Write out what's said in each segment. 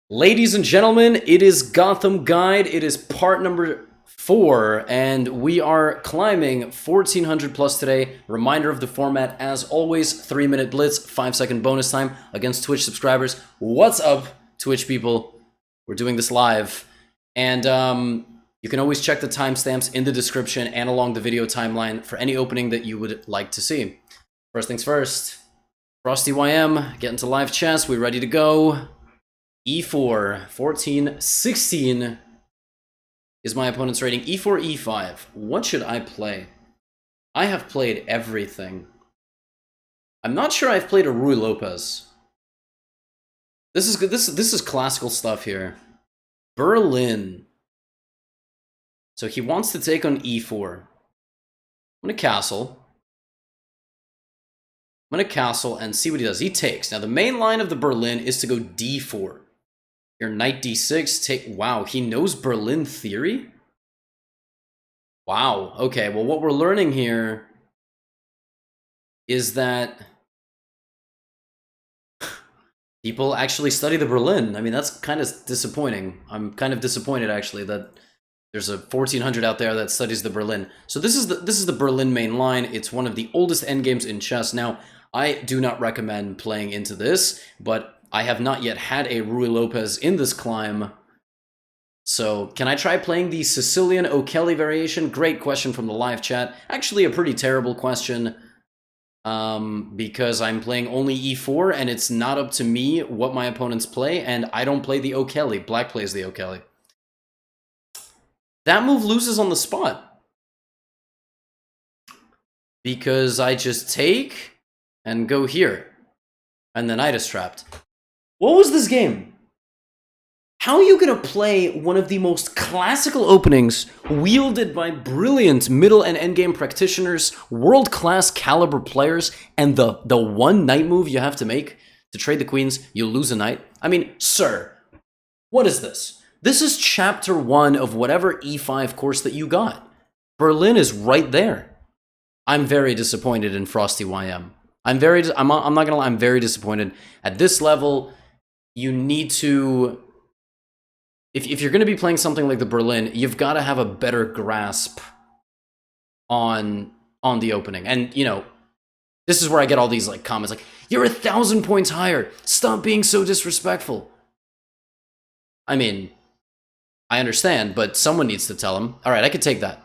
Ladies and gentlemen, it is Gotham Guide. It is part number 4, and we are climbing 1400 plus today. Reminder of the format, as always, 3-minute blitz, 5-second bonus time against Twitch subscribers. What's up, Twitch people? We're doing this live, and you can always check the timestamps in the description and along the video timeline for any opening that you would like to see. First things first, Frosty YM, get into live chess. We ready to go. E4, 14, 16 is my opponent's rating. E4, E5. What should I play? I have played everything. I'm not sure I've played a RUY Lopez. This is good. This is classical stuff here. Berlin. So he wants to take on E4. I'm gonna castle. I'm gonna castle and see what he does. He takes. Now the main line of the Berlin is to go D4. Your knight d6, take... Wow, he knows Berlin theory? Wow, okay, well what we're learning here is that people actually study the Berlin. I mean, that's kind of disappointing. I'm kind of disappointed, actually, that there's a 1400 out there that studies the Berlin. So this is the Berlin main line. It's one of the oldest endgames in chess. Now, I do not recommend playing into this, but I have not yet had a RUY Lopez in this climb. So, can I try playing the Sicilian O'Kelly variation? Great question from the live chat. Actually, a pretty terrible question. Because I'm playing only E4, and it's not up to me what my opponents play, and I don't play the O'Kelly. Black plays the O'Kelly. That move loses on the spot. Because I just take and go here. And the knight is trapped. What was this game? How are you going to play one of the most classical openings wielded by brilliant middle and endgame practitioners, world-class caliber players, and the one knight move you have to make to trade the queens, you lose a knight? I mean, sir, what is this? This is chapter 1 of whatever E5 course that you got. Berlin is right there. I'm very disappointed in Frosty YM. I'm not gonna lie, I'm very disappointed. At this level, you need to... If you're going to be playing something like the Berlin, you've got to have a better grasp on the opening. And, you know, this is where I get all these like comments like, you're 1,000 points higher. Stop being so disrespectful. I mean, I understand, but someone needs to tell him. All right, I could take that.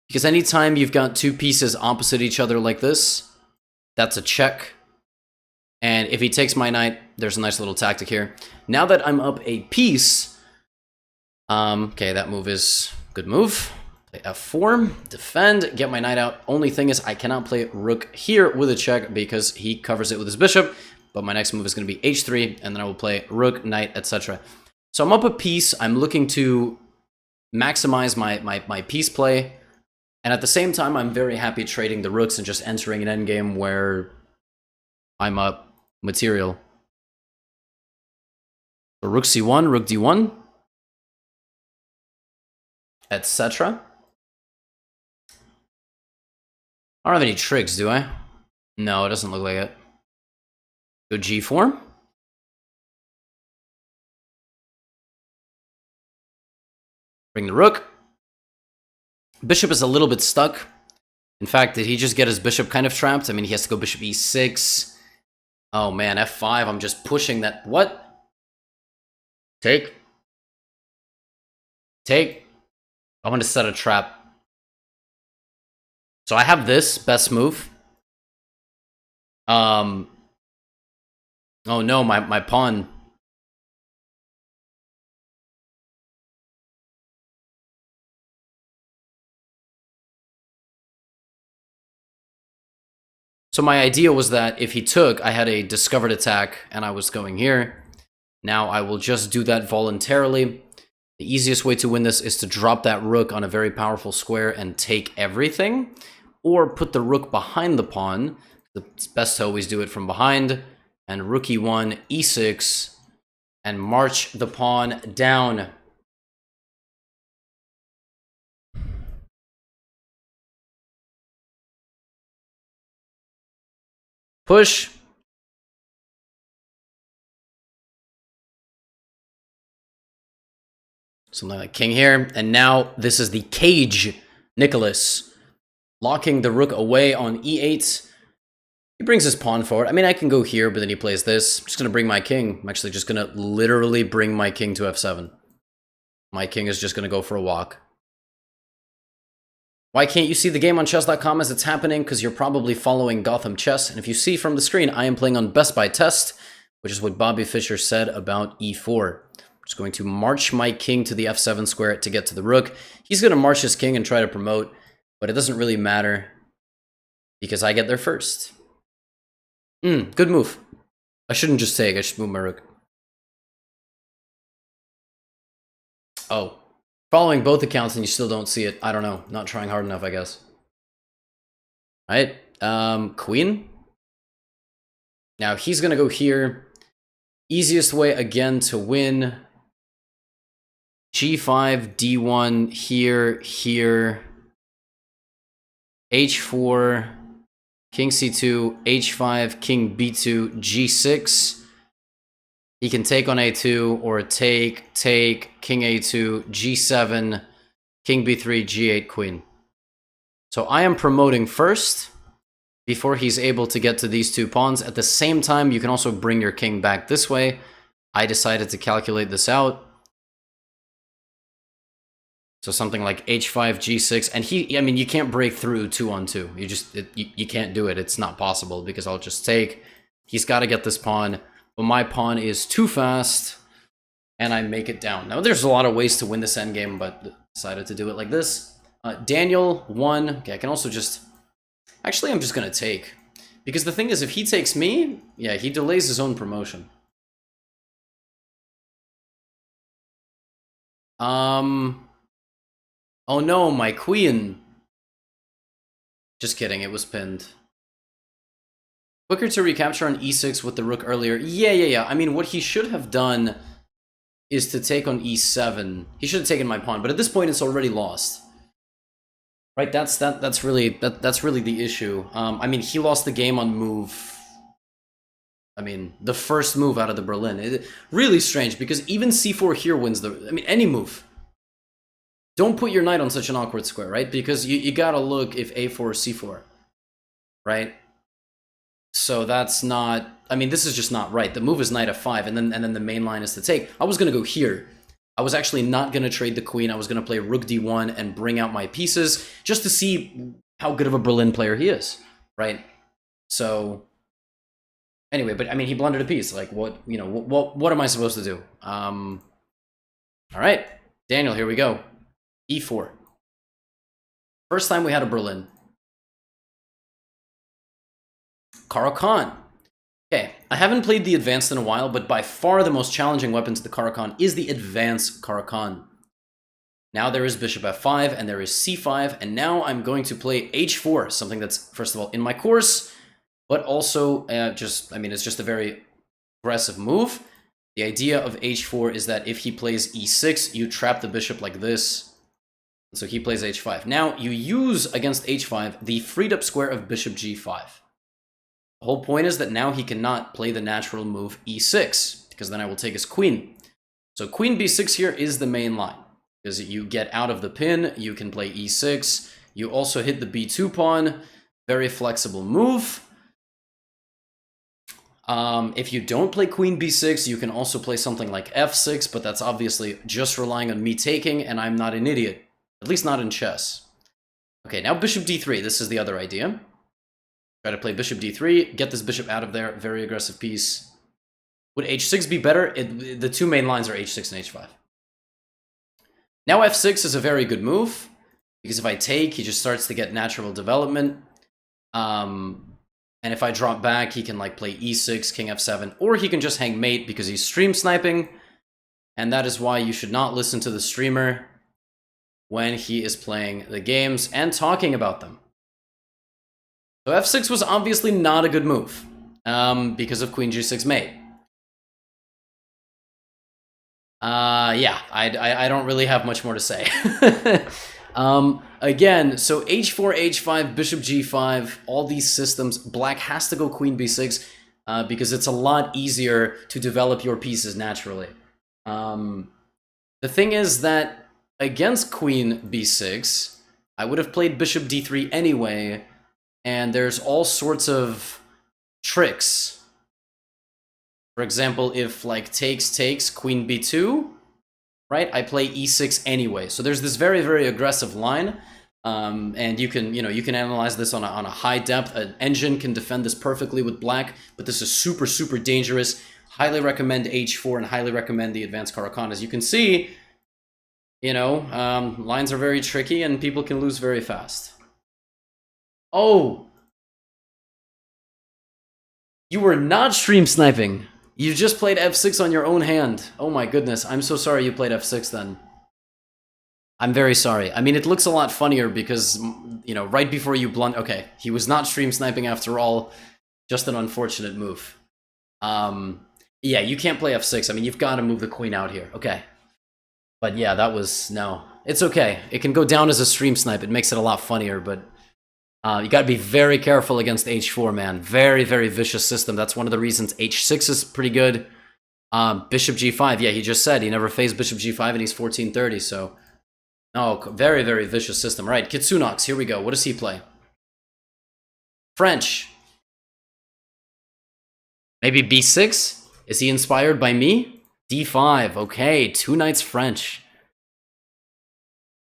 Because anytime you've got two pieces opposite each other like this, that's a check. And if he takes my knight, there's a nice little tactic here. Now that I'm up a piece, okay, that move is good move. Play f4, defend, get my knight out. Only thing is I cannot play rook here with a check because he covers it with his bishop. But my next move is going to be h3, and then I will play rook, knight, etc. So I'm up a piece. I'm looking to maximize my piece play. And at the same time, I'm very happy trading the rooks and just entering an endgame where I'm up material. So rook c1, rook d1, etc. I don't have any tricks, do I? No, it doesn't look like it. Go g4. Bring the rook. Bishop is a little bit stuck. In fact, did he just get his bishop kind of trapped? I mean, he has to go bishop e6. Oh man, f5, I'm just pushing that. What? Take. Take. I want to set a trap. So I have this, best move. Oh no, my pawn. So my idea was that if he took, I had a discovered attack and I was going here. Now I will just do that voluntarily. The easiest way to win this is to drop that rook on a very powerful square and take everything, or put the rook behind the pawn. It's best to always do it from behind, and rook e1, e6, and march the pawn down. Push. Something like king here. And now this is the cage Nicholas, locking the rook away on e8. He brings his pawn forward. I mean, I can go here, but then he plays this. I'm just going to bring my king. I'm actually just going to literally bring my king to f7. My king is just going to go for a walk. Why can't you see the game on chess.com as it's happening? Because you're probably following Gotham Chess. And if you see from the screen, I am playing on Best by Test, which is what Bobby Fischer said about e4. I'm just going to march my king to the f7 square to get to the rook. He's going to march his king and try to promote, but it doesn't really matter because I get there first. Good move. I shouldn't just take, I should move my rook. Oh, following both accounts and you still don't see it. I don't know. Not trying hard enough, I guess. All right, queen. Now he's gonna go here. Easiest way again to win. G5, D1, here, H4, King C2, H5, King B2, G6. He can take on A2 or take, King A2, G7, King B3, G8, Queen. So I am promoting first before he's able to get to these two pawns. At the same time, you can also bring your king back this way. I decided to calculate this out. So something like H5, G6, and I mean, you can't break through 2-on-2. You can't do it. It's not possible because I'll just take. He's got to get this pawn, but my pawn is too fast, and I make it down. Now, there's a lot of ways to win this endgame, but decided to do it like this. Daniel won. Okay, I can also just. Actually, I'm just gonna take, because the thing is, if he takes me, yeah, he delays his own promotion. Oh no, my queen. Just kidding, it was pinned. Quicker to recapture on e6 with the rook earlier. Yeah. I mean, what he should have done is to take on e7. He should have taken my pawn, but at this point, it's already lost. Right? That's really the issue. I mean, he lost the game on move. I mean, the first move out of the Berlin. Really strange, because even c4 here wins the. I mean, any move. Don't put your knight on such an awkward square, right? Because you gotta look if a4 or c4, right? So that's not. I mean, this is just not right. The move is knight f5, and then the main line is to take. I was gonna go here. I was actually not gonna trade the queen. I was gonna play rook d1 and bring out my pieces just to see how good of a Berlin player he is, right? So anyway, but I mean, he blundered a piece. Like, what am I supposed to do? All right, Daniel, here we go. E4. First time we had a Berlin. Caro-Kann. Okay, I haven't played the Advanced in a while, but by far the most challenging weapon to the Caro-Kann is the Advance Caro-Kann. Now there is bishop f5, and there is c5, and now I'm going to play h4, something that's, first of all, in my course, but also it's just a very aggressive move. The idea of h4 is that if he plays e6, you trap the bishop like this. So he plays h5. Now, you use against h5 the freed up square of bishop g5. The whole point is that now he cannot play the natural move e6, because then I will take his queen. So queen b6 here is the main line, because you get out of the pin, you can play e6, you also hit the b2 pawn, very flexible move. If you don't play queen b6, you can also play something like f6, but that's obviously just relying on me taking, and I'm not an idiot. At least not in chess. Okay, now bishop d3. This is the other idea. Try to play bishop d3, get this bishop out of there. Very aggressive piece. Would h6 be better? The two main lines are h6 and h5. Now f6 is a very good move, because if I take, he just starts to get natural development. And if I drop back, he can like play e6, king f7, or he can just hang mate because he's stream sniping. And that is why you should not listen to the streamer when he is playing the games and talking about them. So f6 was obviously not a good move, because of queen g6 mate. Yeah, I don't really have much more to say. Again, so h4, h5, bishop g5, all these systems, black has to go queen b6, because it's a lot easier to develop your pieces naturally. The thing is that against queen b6, I would have played bishop d3 anyway, and there's all sorts of tricks. For example, if like takes queen b2, right? I play e6 anyway. So there's this very, very aggressive line. And you can analyze this on a high depth. An engine can defend this perfectly with black, but this is super, super dangerous. Highly recommend h4 and highly recommend the Advance Caro. As you can see, lines are very tricky and people can lose very fast. Oh! You were not stream sniping. You just played f6 on your own hand. Oh my goodness, I'm so sorry you played f6 then. I'm very sorry. I mean, it looks a lot funnier because, right before you blunt... Okay, he was not stream sniping after all. Just an unfortunate move. Yeah, you can't play f6. I mean, you've got to move the queen out here. Okay. But yeah, that was... No. It's okay. It can go down as a stream snipe. It makes it a lot funnier, but... you got to be very careful against h4, man. Very, very vicious system. That's one of the reasons h6 is pretty good. Bishop g5. Yeah, he just said he never faced bishop g5 and he's 1430, so... Oh, very, very vicious system. All right, Kitsunox, here we go. What does he play? French. Maybe b6? Is he inspired by me? d5. Okay, 2 knights French.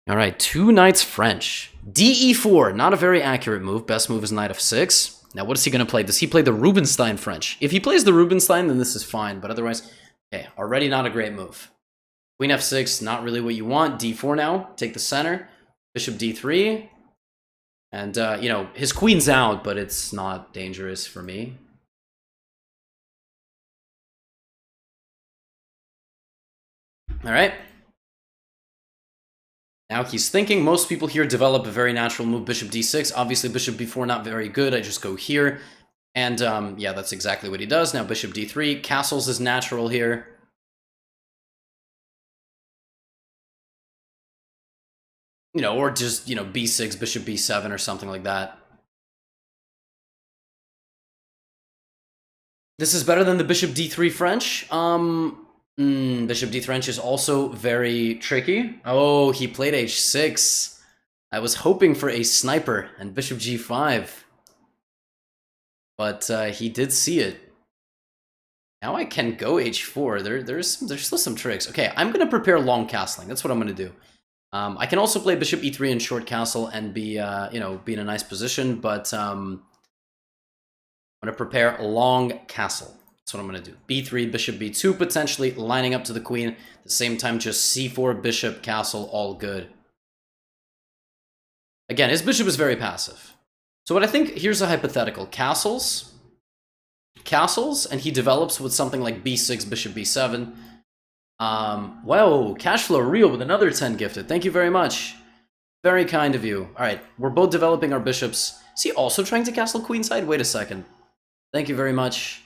All right, 2 knights French. de4, not a very accurate move. Best move is knight f6. Now, what is he going to play? Does he play the Rubinstein French? If he plays the Rubinstein, then this is fine. But otherwise, okay, already not a great move. Queen f6, not really what you want. d4 now, take the center. Bishop d3. And, his queen's out, but it's not dangerous for me. All right. Now he's thinking. Most people here develop a very natural move, bishop d6. Obviously, bishop b4, not very good. I just go here. And, yeah, that's exactly what he does. Now, bishop d3. Castles is natural here. Or just, b6, bishop b7 or something like that. This is better than the bishop d3 French. Bishop d French is also very tricky. Oh, he played h6. I was hoping for a sniper and bishop g5. But he did see it. Now I can go h4. There's still some tricks. Okay, I'm going to prepare long castling. That's what I'm going to do. I can also play bishop e3 and short castle and be, be in a nice position, but I'm going to prepare long castle. That's what I'm going to do. b3, bishop b2, potentially lining up to the queen. At the same time, just c4, bishop, castle, all good. Again, his bishop is very passive. So what I think, here's a hypothetical. Castles, and he develops with something like b6, bishop b7. Whoa, Cashflow Real with another 10 gifted. Thank you very much. Very kind of you. All right, we're both developing our bishops. Is he also trying to castle queenside? Wait a second. Thank you very much.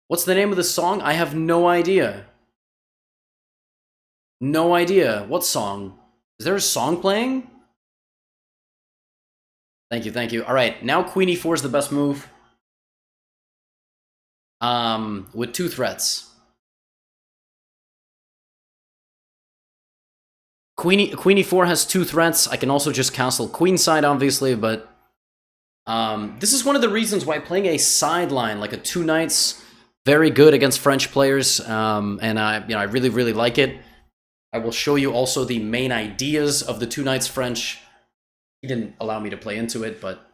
What's the name of the song? I have no idea. No idea. What song? Is there a song playing? Thank you, thank you. All right, now queen e4 is the best move. With 2 threats. Queen e4 has 2 threats. I can also just castle queenside, obviously, but this is one of the reasons why playing a sideline like a 2 knights very good against French players, and I really, really like it. I will show you also the main ideas of the 2 knights French. He didn't allow me to play into it, but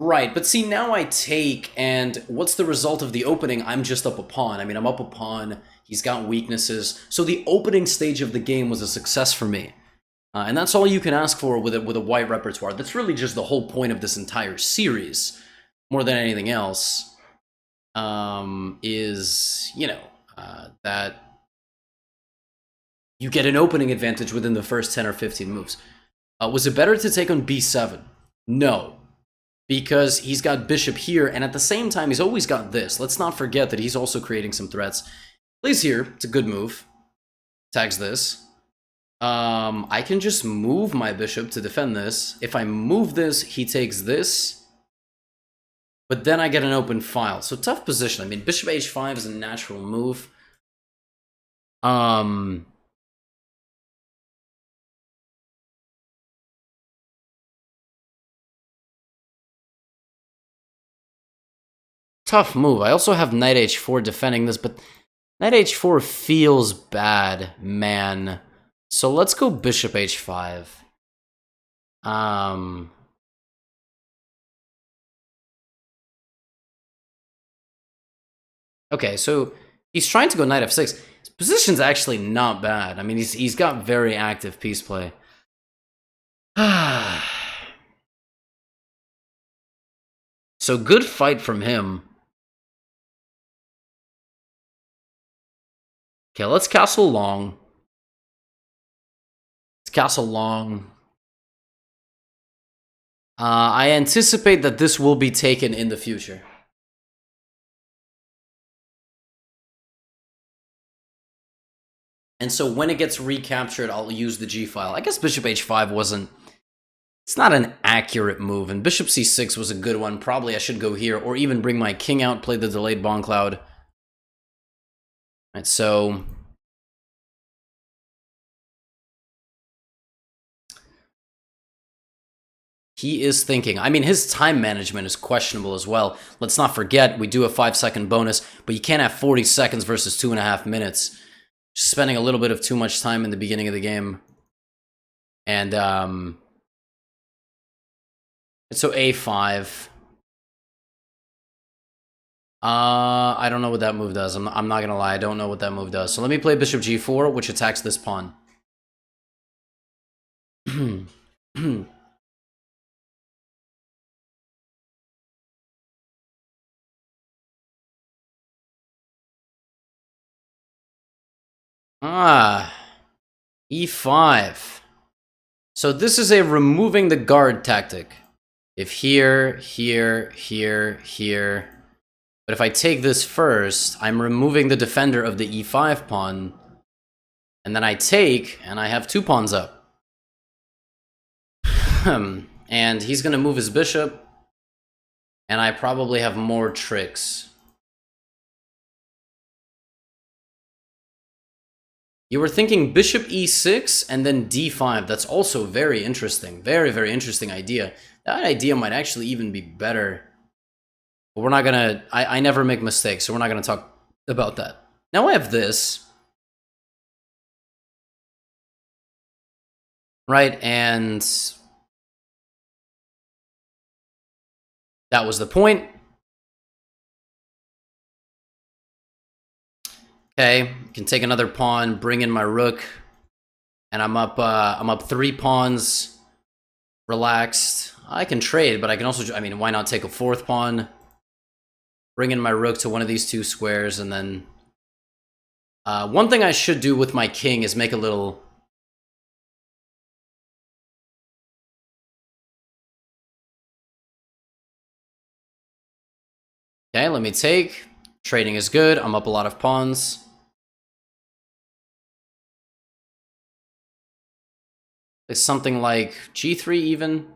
right. But see, now I take, and what's the result of the opening? I'm just up a pawn. I mean, I'm up a pawn. He's got weaknesses. So the opening stage of the game was a success for me. And that's all you can ask for with a white repertoire. That's really just the whole point of this entire series, more than anything else, is, that you get an opening advantage within the first 10 or 15 moves. Was it better to take on b7? No. Because he's got bishop here, and at the same time, he's always got this. Let's not forget that he's also creating some threats. Plays here. It's a good move. Tags this. I can just move my bishop to defend this. If I move this, he takes this. But then I get an open file. So tough position. I mean, bishop h5 is a natural move. Um... Tough move. I also have knight h4 defending this, but knight h4 feels bad, man. So let's go bishop h5. Okay, so he's trying to go knight f6. His position's actually not bad. I mean, he's got very active piece play. So good fight from him. Okay, let's castle long. Let's castle long. I anticipate that this will be taken in the future. And so when it gets recaptured, I'll use the g file. I guess bishop h5 wasn't... It's not an accurate move, and bishop c6 was a good one. Probably I should go here, or even bring my king out, play the delayed Bond Cloud. Right, so... He is thinking. I mean, his time management is questionable as well. Let's not forget, we do a 5-second bonus, but you can't have 40 seconds versus 2.5 minutes. Just spending a little bit of too much time in the beginning of the game. And, so a5. I don't know what that move does. I'm not gonna lie, I don't know what that move does. So let me play bishop g4, which attacks this pawn. E5. So this is a removing the guard tactic. If here, here, here, here. But if I take this first, I'm removing the defender of the e5 pawn. And then I take, and I have 2 pawns up. And he's going to move his bishop. And I probably have more tricks. You were thinking bishop e6 and then d5. That's also very interesting. Very, very interesting idea. That idea might actually even be better. But we're not gonna... I never make mistakes, so we're not gonna talk about that. Now I have this. Right, and... that was the point. Okay, can take another pawn, bring in my rook. And I'm up 3 pawns. Relaxed. I can trade, but I can also... I mean, why not take a 4th pawn? Bring in my rook to one of these 2 squares, and then... one thing I should do with my king is make a little... Okay, let me take. Trading is good. I'm up a lot of pawns. It's something like g3 even.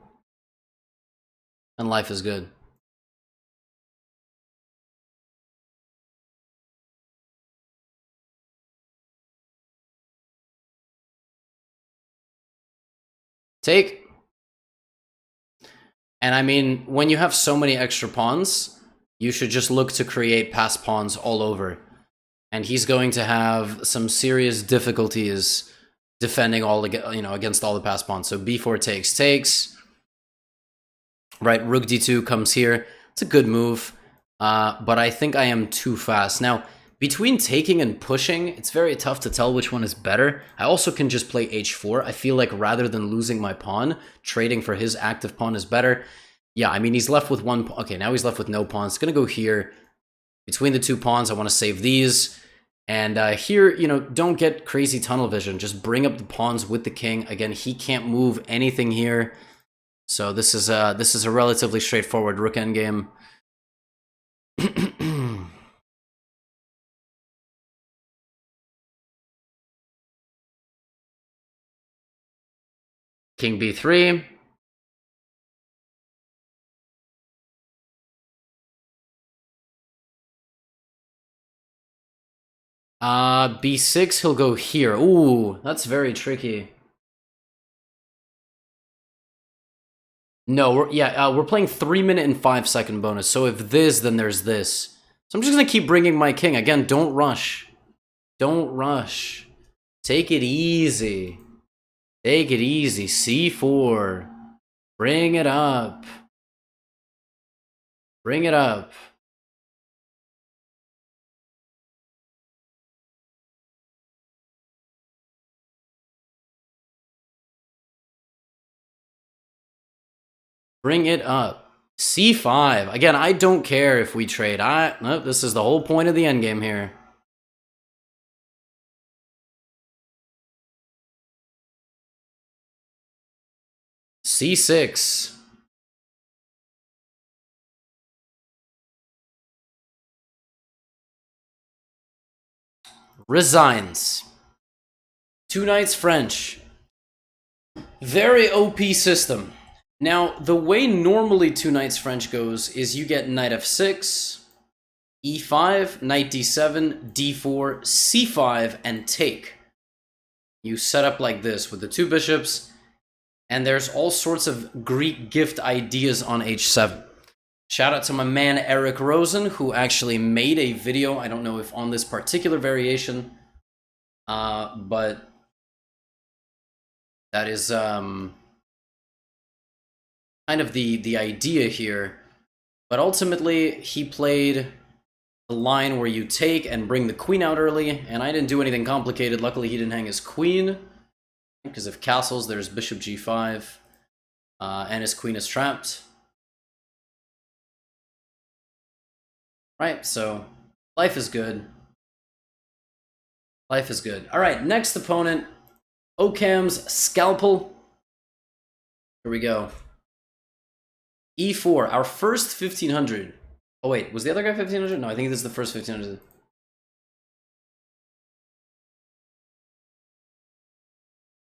And life is good. Take. And I mean, when you have so many extra pawns, you should just look to create pass pawns all over. And he's going to have some serious difficulties defending all the, against all the pass pawns. So b4 takes. Right, rook d2 comes here. It's a good move, but I think I am too fast. Now, between taking and pushing, it's very tough to tell which one is better. I also can just play h4. I feel like rather than losing my pawn, trading for his active pawn is better. Yeah, I mean, he's left with 1 pawn. Okay, now he's left with no pawns. It's going to go here. Between the 2 pawns, I want to save these. And here, don't get crazy tunnel vision. Just bring up the pawns with the king. Again, he can't move anything here. So this is a relatively straightforward rook endgame. King b3. B6, he'll go here. Ooh, that's very tricky. No, we're playing 3-minute and 5-second bonus. So if this, then there's this. So I'm just gonna keep bringing my king. Again, don't rush. Don't rush. Take it easy. Take it easy. C4. Bring it up. Bring it up. Bring it up. C5. Again, I don't care if we trade. No, this is the whole point of the endgame here. C6. Resigns. 2 knights French. Very OP system. Now, the way normally 2 knights French goes is you get knight f6, e5, knight d7, d4, c5, and take. You set up like this with the 2 bishops, and there's all sorts of Greek gift ideas on h7. Shout out to my man Eric Rosen, who actually made a video, I don't know if on this particular variation, but that is kind of the idea here. But ultimately, he played the line where you take and bring the queen out early, and I didn't do anything complicated. Luckily, he didn't hang his queen, because if castles, there's bishop g5, and his queen is trapped. Right, so life is good. Life is good. All right, next opponent, Occam's Scalpel. Here we go. E4, our first 1500. Oh wait, was the other guy 1500? No, I think this is the first 1500.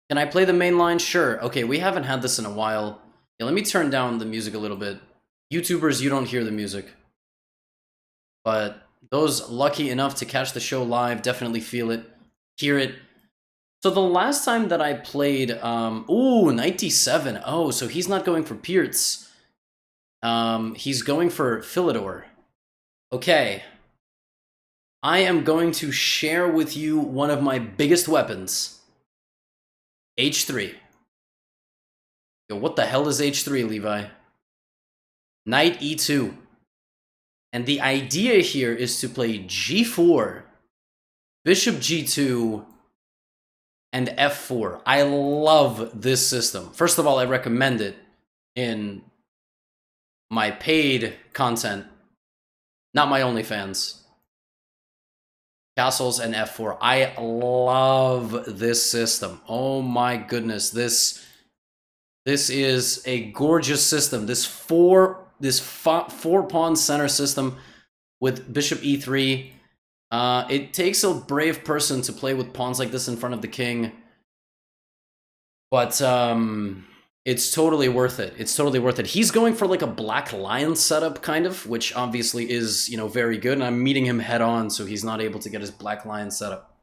Can I play the main line? Sure. Okay, we haven't had this in a while. Yeah, let me turn down the music a little bit. YouTubers, you don't hear the music. But those lucky enough to catch the show live definitely feel it, hear it. So the last time that I played, ooh, knight d7. Oh, so he's not going for Pirc. He's going for Philidor. Okay. I am going to share with you one of my biggest weapons. H3. Yo, what the hell is H3, Levi? Knight E2. And the idea here is to play G4, Bishop G2, and F4. I love this system. First of all, I recommend it in my paid content, not my OnlyFans. Castles and F4. I love this system. Oh my goodness, this is a gorgeous system. This four pawn center system with Bishop E3. It takes a brave person to play with pawns like this in front of the king, but it's totally worth it. It's totally worth it. He's going for like a black lion setup, kind of, which obviously is, you know, very good, and I'm meeting him head on, so he's not able to get his black lion setup.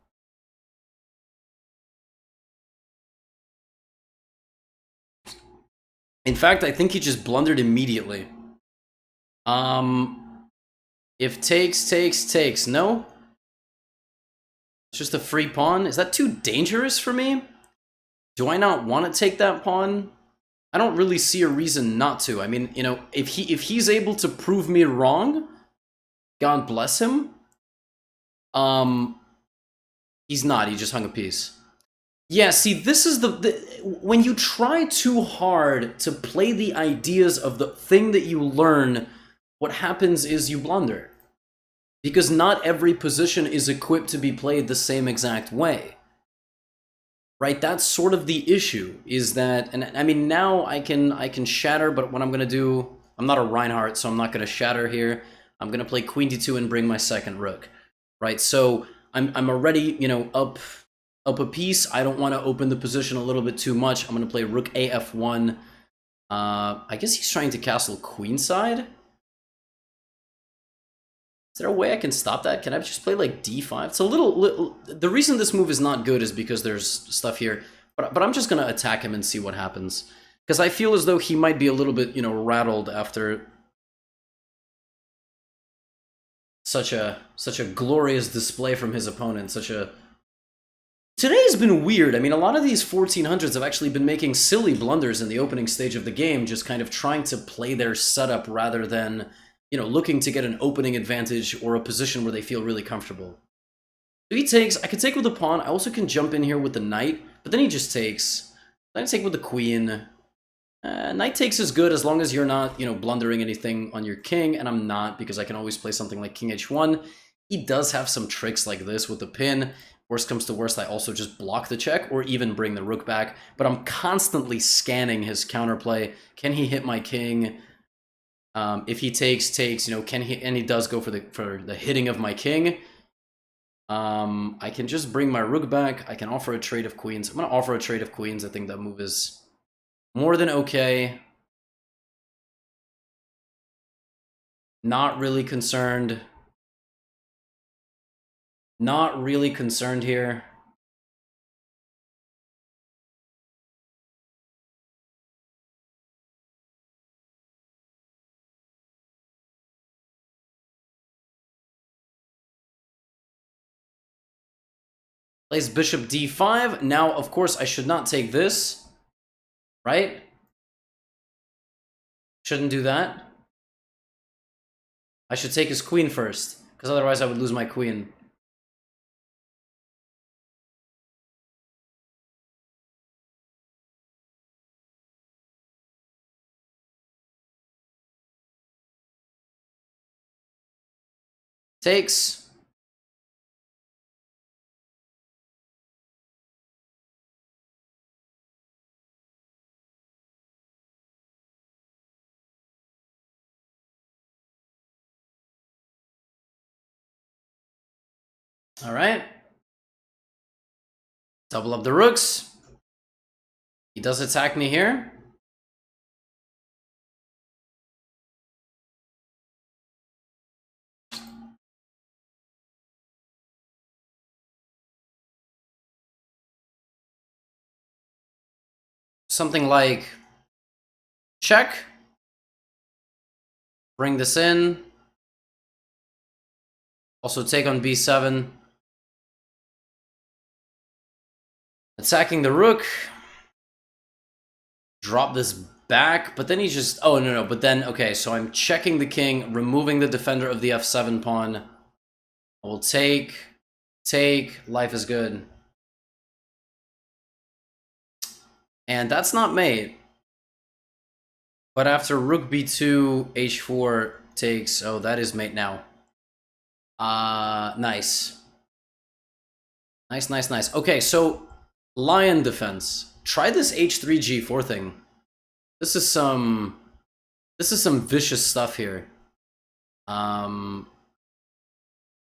In fact, I think he just blundered immediately. If takes, no? It's just a free pawn? Is that too dangerous for me? Do I not want to take that pawn? I don't really see a reason not to. I mean, you know, if he's able to prove me wrong, God bless him. He's not, he just hung a piece. Yeah, see, this is when you try too hard to play the ideas of the thing that you learn, what happens is you blunder. Because not every position is equipped to be played the same exact way. Right, that's sort of the issue, is that, and I mean, now I can shatter, but what I'm gonna do, I'm not a Reinhardt, so I'm not gonna shatter here. I'm gonna play Queen D2 and bring my second rook. Right, so I'm already, you know, up a piece. I don't want to open the position a little bit too much. I'm gonna play Rook AF1. I guess he's trying to castle queenside. Is there a way I can stop that? Can I just play like d5? It's a little the reason this move is not good is because there's stuff here. But I'm just gonna attack him and see what happens. Because I feel as though he might be a little bit, you know, rattled after such a glorious display from his opponent. Today's been weird. I mean, a lot of these 1400s have actually been making silly blunders in the opening stage of the game, just kind of trying to play their setup rather than, you know, looking to get an opening advantage or a position where they feel really comfortable. So he takes. I could take with the pawn. I also can jump in here with the knight, but then he just takes. Then I take with the queen. Knight takes is good as long as you're not, you know, blundering anything on your king, and I'm not, because I can always play something like king h1. He does have some tricks like this with the pin. Worst comes to worst, I also just block the check or even bring the rook back, but I'm constantly scanning his counterplay. Can he hit my king? If he takes, you know, can he? And he does go for the hitting of my king. I can just bring my rook back. I can offer a trade of queens. I'm gonna offer a trade of queens. I think that move is more than okay. Not really concerned. Not really concerned here. Plays bishop d5. Now, of course, I should not take this. Right? Shouldn't do that. I should take his queen first, because otherwise I would lose my queen. Takes. All right. Double up the rooks. He does attack me here. Something like check. Bring this in. Also take on b7. Attacking the rook. Drop this back, but then he just... Oh, no, but then... Okay, so I'm checking the king, removing the defender of the f7 pawn. I will take. Life is good. And that's not mate. But after rook b2, h4 takes... Oh, that is mate now. Nice. Nice. Okay, so lion defense. Try this h3 g4 thing. This is some vicious stuff here.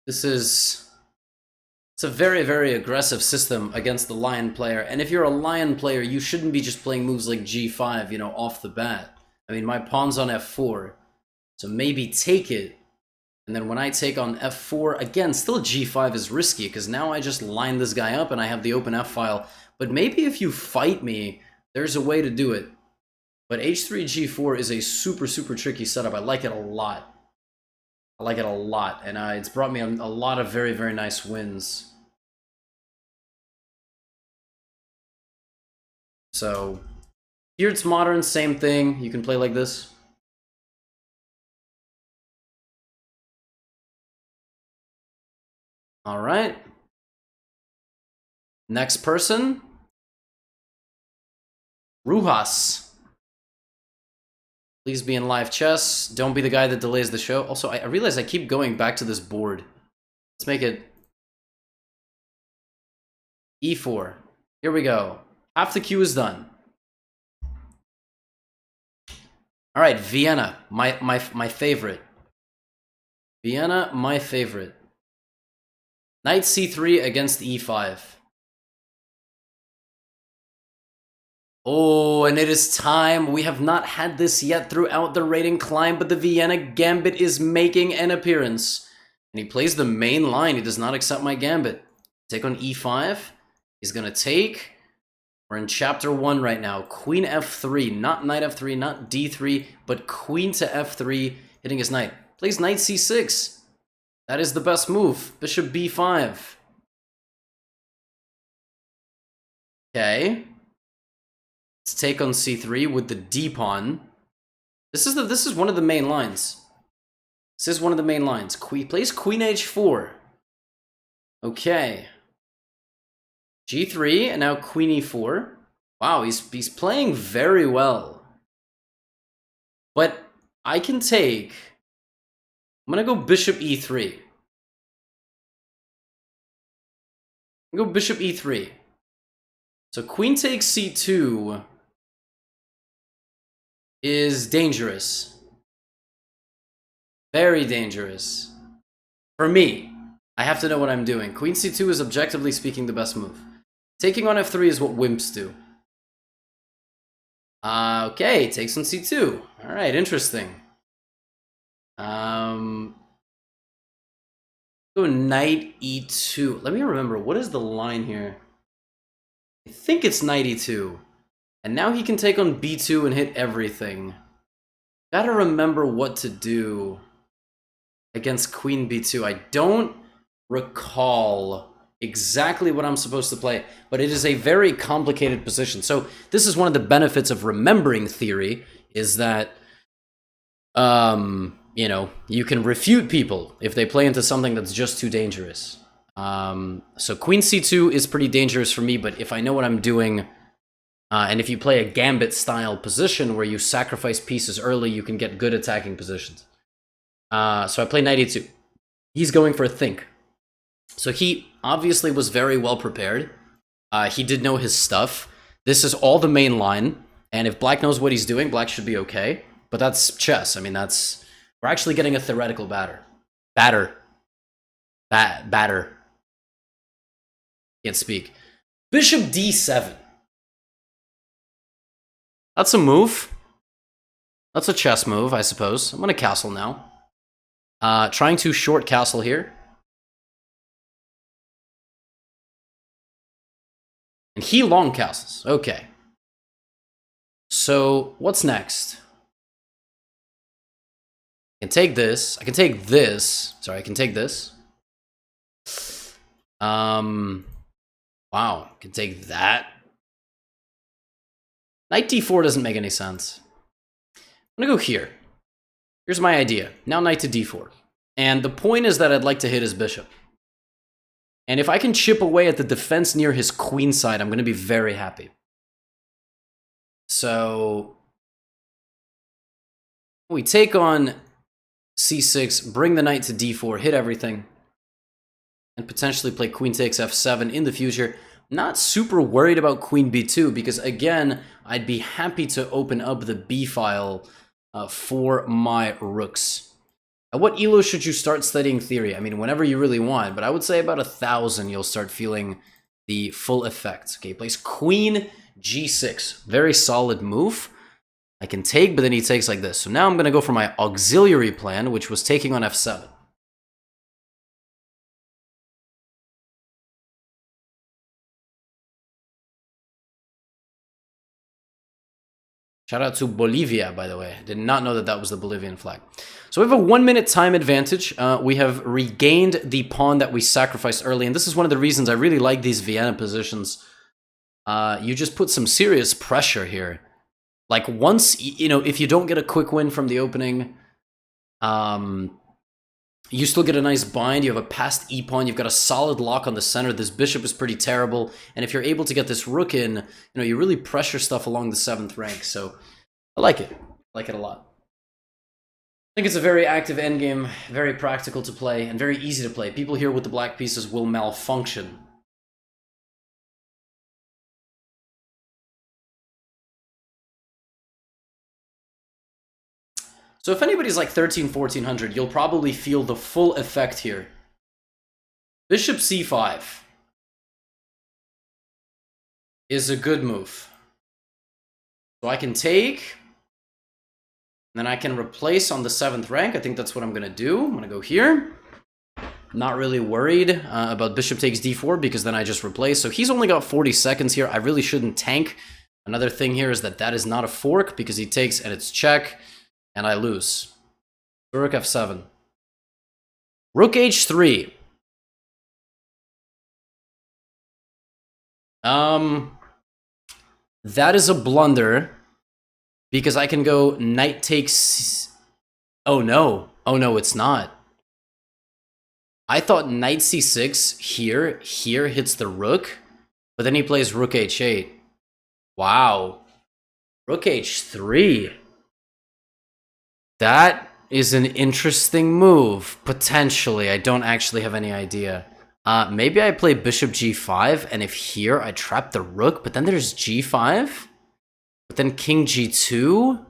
It's a very, very aggressive system against the lion player. And if you're a lion player, you shouldn't be just playing moves like g5, you know, off the bat. I mean, my pawn's on f4, so maybe take it. And then when I take on f4, again, still g5 is risky, because now I just line this guy up and I have the open f-file. But maybe if you fight me, there's a way to do it. But h3, g4 is a super, super tricky setup. I like it a lot. And it's brought me a lot of very, very nice wins. So, here it's modern, same thing. You can play like this. All right. Next person. Rujas. Please be in live chess. Don't be the guy that delays the show. Also, I realize I keep going back to this board. Let's make it e4. Here we go. Half the queue is done. All right, Vienna, my favorite. Vienna, my favorite. Knight c3 against e5. Oh, and it is time. We have not had this yet throughout the rating climb, but the Vienna Gambit is making an appearance. And he plays the main line. He does not accept my gambit. Take on e5. He's going to take. We're in chapter 1 right now. Queen f3. Not knight f3, not d3, but queen to f3, hitting his knight. Plays knight c6. That is the best move. Bishop b5. Okay. Let's take on c3 with the d-pawn. This is one of the main lines. This is one of the main lines. Plays queen h4. Okay. g3, and now queen e4. Wow, he's playing very well. But I can take... I'm going to go bishop e3. Go bishop e3. So queen takes c2 is dangerous. Very dangerous. For me. I have to know what I'm doing. Queen c2 is objectively speaking the best move. Taking on f3 is what wimps do. Okay, takes on c2. Alright, interesting. Go knight e2. Let me remember, what is the line here? I think it's knight e2. And now he can take on b2 and hit everything. Gotta remember what to do against queen b2. I don't recall exactly what I'm supposed to play, but it is a very complicated position. So this is one of the benefits of remembering theory, is that, you know, you can refute people if they play into something that's just too dangerous. So queen c2 is pretty dangerous for me, but if I know what I'm doing, and if you play a gambit style position where you sacrifice pieces early, you can get good attacking positions. So I play knight e2. He's going for a think. So he obviously was very well prepared. He did know his stuff. This is all the main line, and if black knows what he's doing, black should be okay. But that's chess. I mean, we're actually getting a theoretical batter. Batter. Can't speak. Bishop d7. That's a move. That's a chess move, I suppose. I'm going to castle now. Trying to short castle here. And he long castles. Okay. So, what's next? I can take this. I can take this. Sorry, I can take this. Wow. I can take that. Knight d4 doesn't make any sense. I'm gonna go here. Here's my idea. Now knight to d4. And the point is that I'd like to hit his bishop. And if I can chip away at the defense near his queen side, I'm going to be very happy. So we take on c6, bring the knight to d4, hit everything, and potentially play queen takes f7 in the future. Not super worried about queen b2 because, again, I'd be happy to open up the b file for my rooks. At what elo should you start studying theory? I mean, whenever you really want, but I would say about 1,000 you'll start feeling the full effects. Okay, he plays queen g6. Very solid move. I can take, but then he takes like this. So now I'm going to go for my auxiliary plan, which was taking on f7. Shout out to Bolivia, by the way. I did not know that that was the Bolivian flag. So we have a 1-minute time advantage. We have regained the pawn that we sacrificed early. And this is one of the reasons I really like these Vienna positions. You just put some serious pressure here. Like once, you know, if you don't get a quick win from the opening, you still get a nice bind. You have a passed e-pawn. You've got a solid lock on the center. This bishop is pretty terrible. And if you're able to get this rook in, you know, you really pressure stuff along the 7th rank. So I like it. I like it a lot. I think it's a very active endgame, very practical to play, and very easy to play. People here with the black pieces will malfunction. So if anybody's like 1400, you'll probably feel the full effect here. Bishop c5 is a good move. So I can take, and then I can replace on the 7th rank. I think that's what I'm going to do. I'm going to go here. not really worried about bishop takes d4 because then I just replace. So he's only got 40 seconds here. I really shouldn't tank. Another thing here is that that is not a fork because he takes and it's check and I lose. Rook f7. Rook h3. That is a blunder because I can go knight takes... Oh no, it's not. I thought knight c6 here hits the rook, but then he plays rook h8. Wow. Rook h3. That is an interesting move, potentially. I don't actually have any idea. Maybe I play bishop g5, and if here I trap the rook, but then there's g5, but then king g2.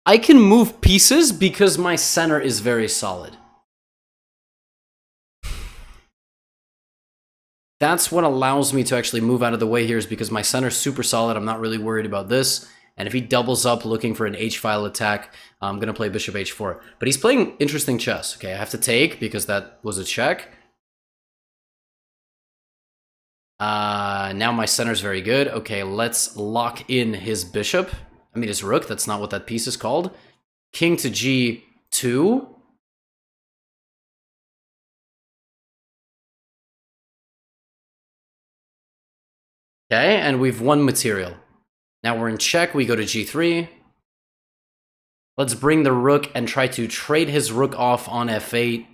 I can move pieces because my center is very solid. That's what allows me to actually move out of the way here, is because my center's super solid. I'm not really worried about this. And if he doubles up looking for an h-file attack, I'm going to play bishop h4. But he's playing interesting chess. Okay, I have to take because that was a check. Now my center's very good. Okay, let's lock in his bishop. I mean, his rook. That's not what that piece is called. King to g2. Okay, and we've won material. Now we're in check. We go to g3. Let's bring the rook and try to trade his rook off on f8.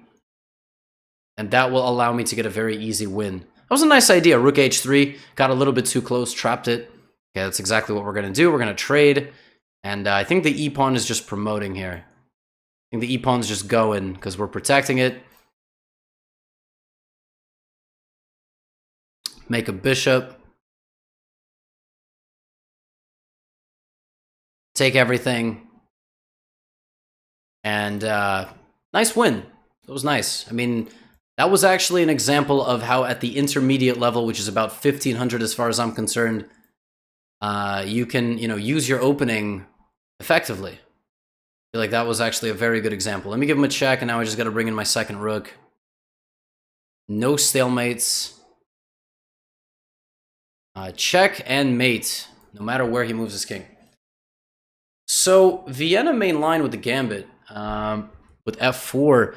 And that will allow me to get a very easy win. That was a nice idea. Rook h3. Got a little bit too close. Trapped it. Okay, that's exactly what we're going to do. We're going to trade. And I think the e-pawn is just promoting here. I think the e-pawn's just going because we're protecting it. Make a bishop. Take everything. And nice win. That was nice. I mean, that was actually an example of how at the intermediate level, which is about 1500 as far as I'm concerned, you can, use your opening effectively. I feel like that was actually a very good example. Let me give him a check, and now I just got to bring in my second rook. No stalemates. Check and mate, no matter where he moves his king. So, Vienna main line with the Gambit, with f4,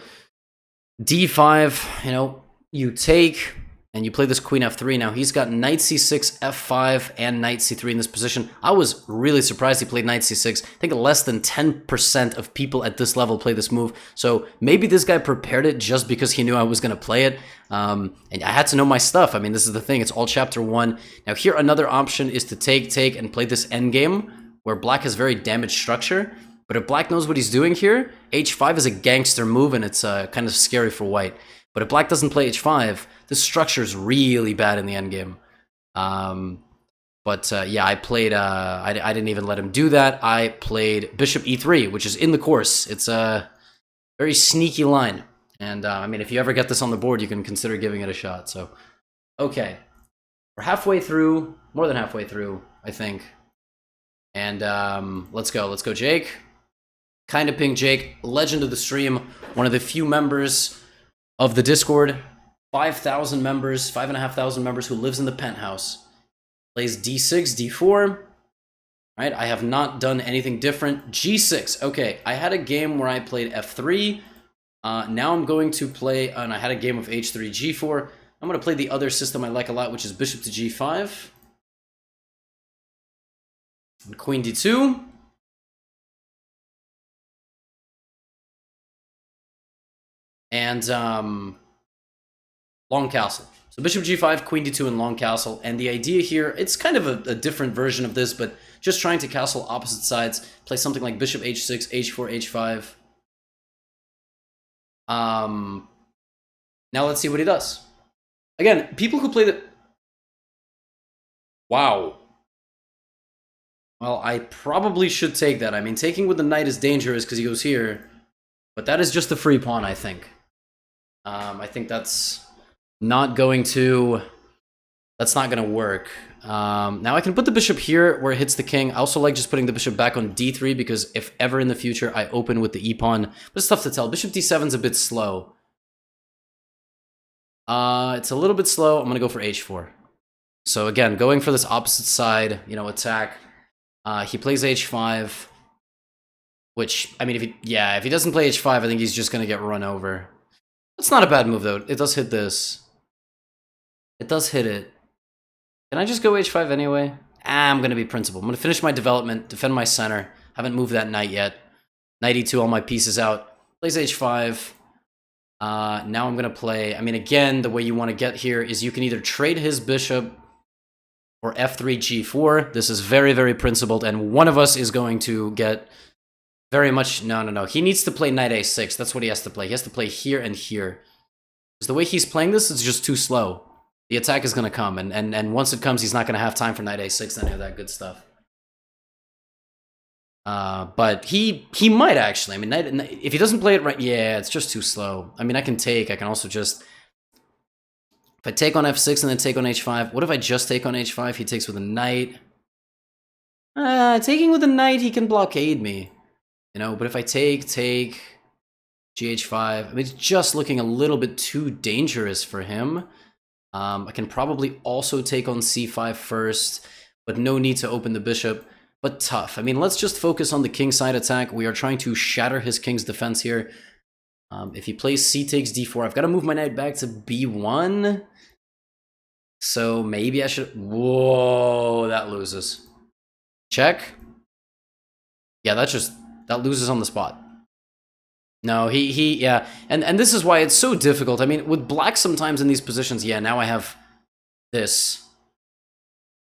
d5, you take, and you play this queen f3. Now, he's got knight c6, f5, and knight c3 in this position. I was really surprised he played knight c6. I think less than 10% of people at this level play this move. So, maybe this guy prepared it just because he knew I was going to play it. And I had to know my stuff. I mean, this is the thing. It's all chapter 1. Now, here, another option is to take, and play this endgame, where black has very damaged structure. But if black knows what he's doing here, h5 is a gangster move, and it's kind of scary for white. But if black doesn't play h5, this structure is really bad in the endgame. Yeah, I played... I didn't even let him do that. I played bishop e3, which is in the course. It's a very sneaky line. And, I mean, if you ever get this on the board, you can consider giving it a shot. So, okay. We're halfway through. More than halfway through, I think. And let's go, Jake. Kinda Ping Jake, legend of the stream, one of the few members of the Discord, 5,000 members, 5,500 members, who lives in the penthouse. Plays d6, d4. Right, I have not done anything different. g6, okay, I had a game where I played f3. Now I'm going to play, and I had a game of h3, g4. I'm going to play the other system I like a lot, which is bishop to g5. And queen d2. And long castle. So bishop g5, queen d2, and long castle. And the idea here, it's kind of a different version of this, but just trying to castle opposite sides. Play something like bishop h6, h4, h5. Now let's see what he does. Again, people who play the... Wow. Well, I probably should take that. I mean, taking with the knight is dangerous because he goes here. But that is just a free pawn, I think. I think that's not going to That's not gonna work. Now I can put the bishop here where it hits the king. I also like just putting the bishop back on d3 because if ever in the future I open with the e-pawn, but it's tough to tell. Bishop d7's a bit slow. It's a little bit slow. I'm gonna go for h4. So again, going for this opposite side, you know, attack. He plays h5, which, I mean, if he doesn't play h5, I think he's just gonna get run over. It's not a bad move though. It does hit this. It does hit it. Can I just go h5 anyway? I'm going to be principled. I'm going to finish my development, defend my center. Haven't moved that knight yet. Knight e2, all my pieces out. Plays h5. Now I'm going to play... I mean, again, the way you want to get here is you can either trade his bishop or f3, g4. This is very, very principled, and one of us is going to get very much... No. He needs to play knight a6. That's what he has to play. He has to play here and here. Because the way he's playing this is just too slow. The attack is going to come, and once it comes, he's not going to have time for knight a6 and any of that good stuff. But he might actually. I mean, if he doesn't play it right, yeah, it's just too slow. I mean, I can take. I can also just... If I take on f6 and then take on h5, what if I just take on h5? He takes with a knight. Taking with a knight, he can blockade me. You know, but if I take, gh5, I mean, it's just looking a little bit too dangerous for him. I can probably also take on c5 first, but no need to open the bishop. But tough. I mean, let's just focus on the king side attack. We are trying to shatter his king's defense here. If he plays c takes d4, I've got to move my knight back to b1. So maybe I should... Whoa, that loses. Check. Yeah, that loses on the spot. No, yeah. And this is why it's so difficult. I mean, with black sometimes in these positions, yeah, now I have this.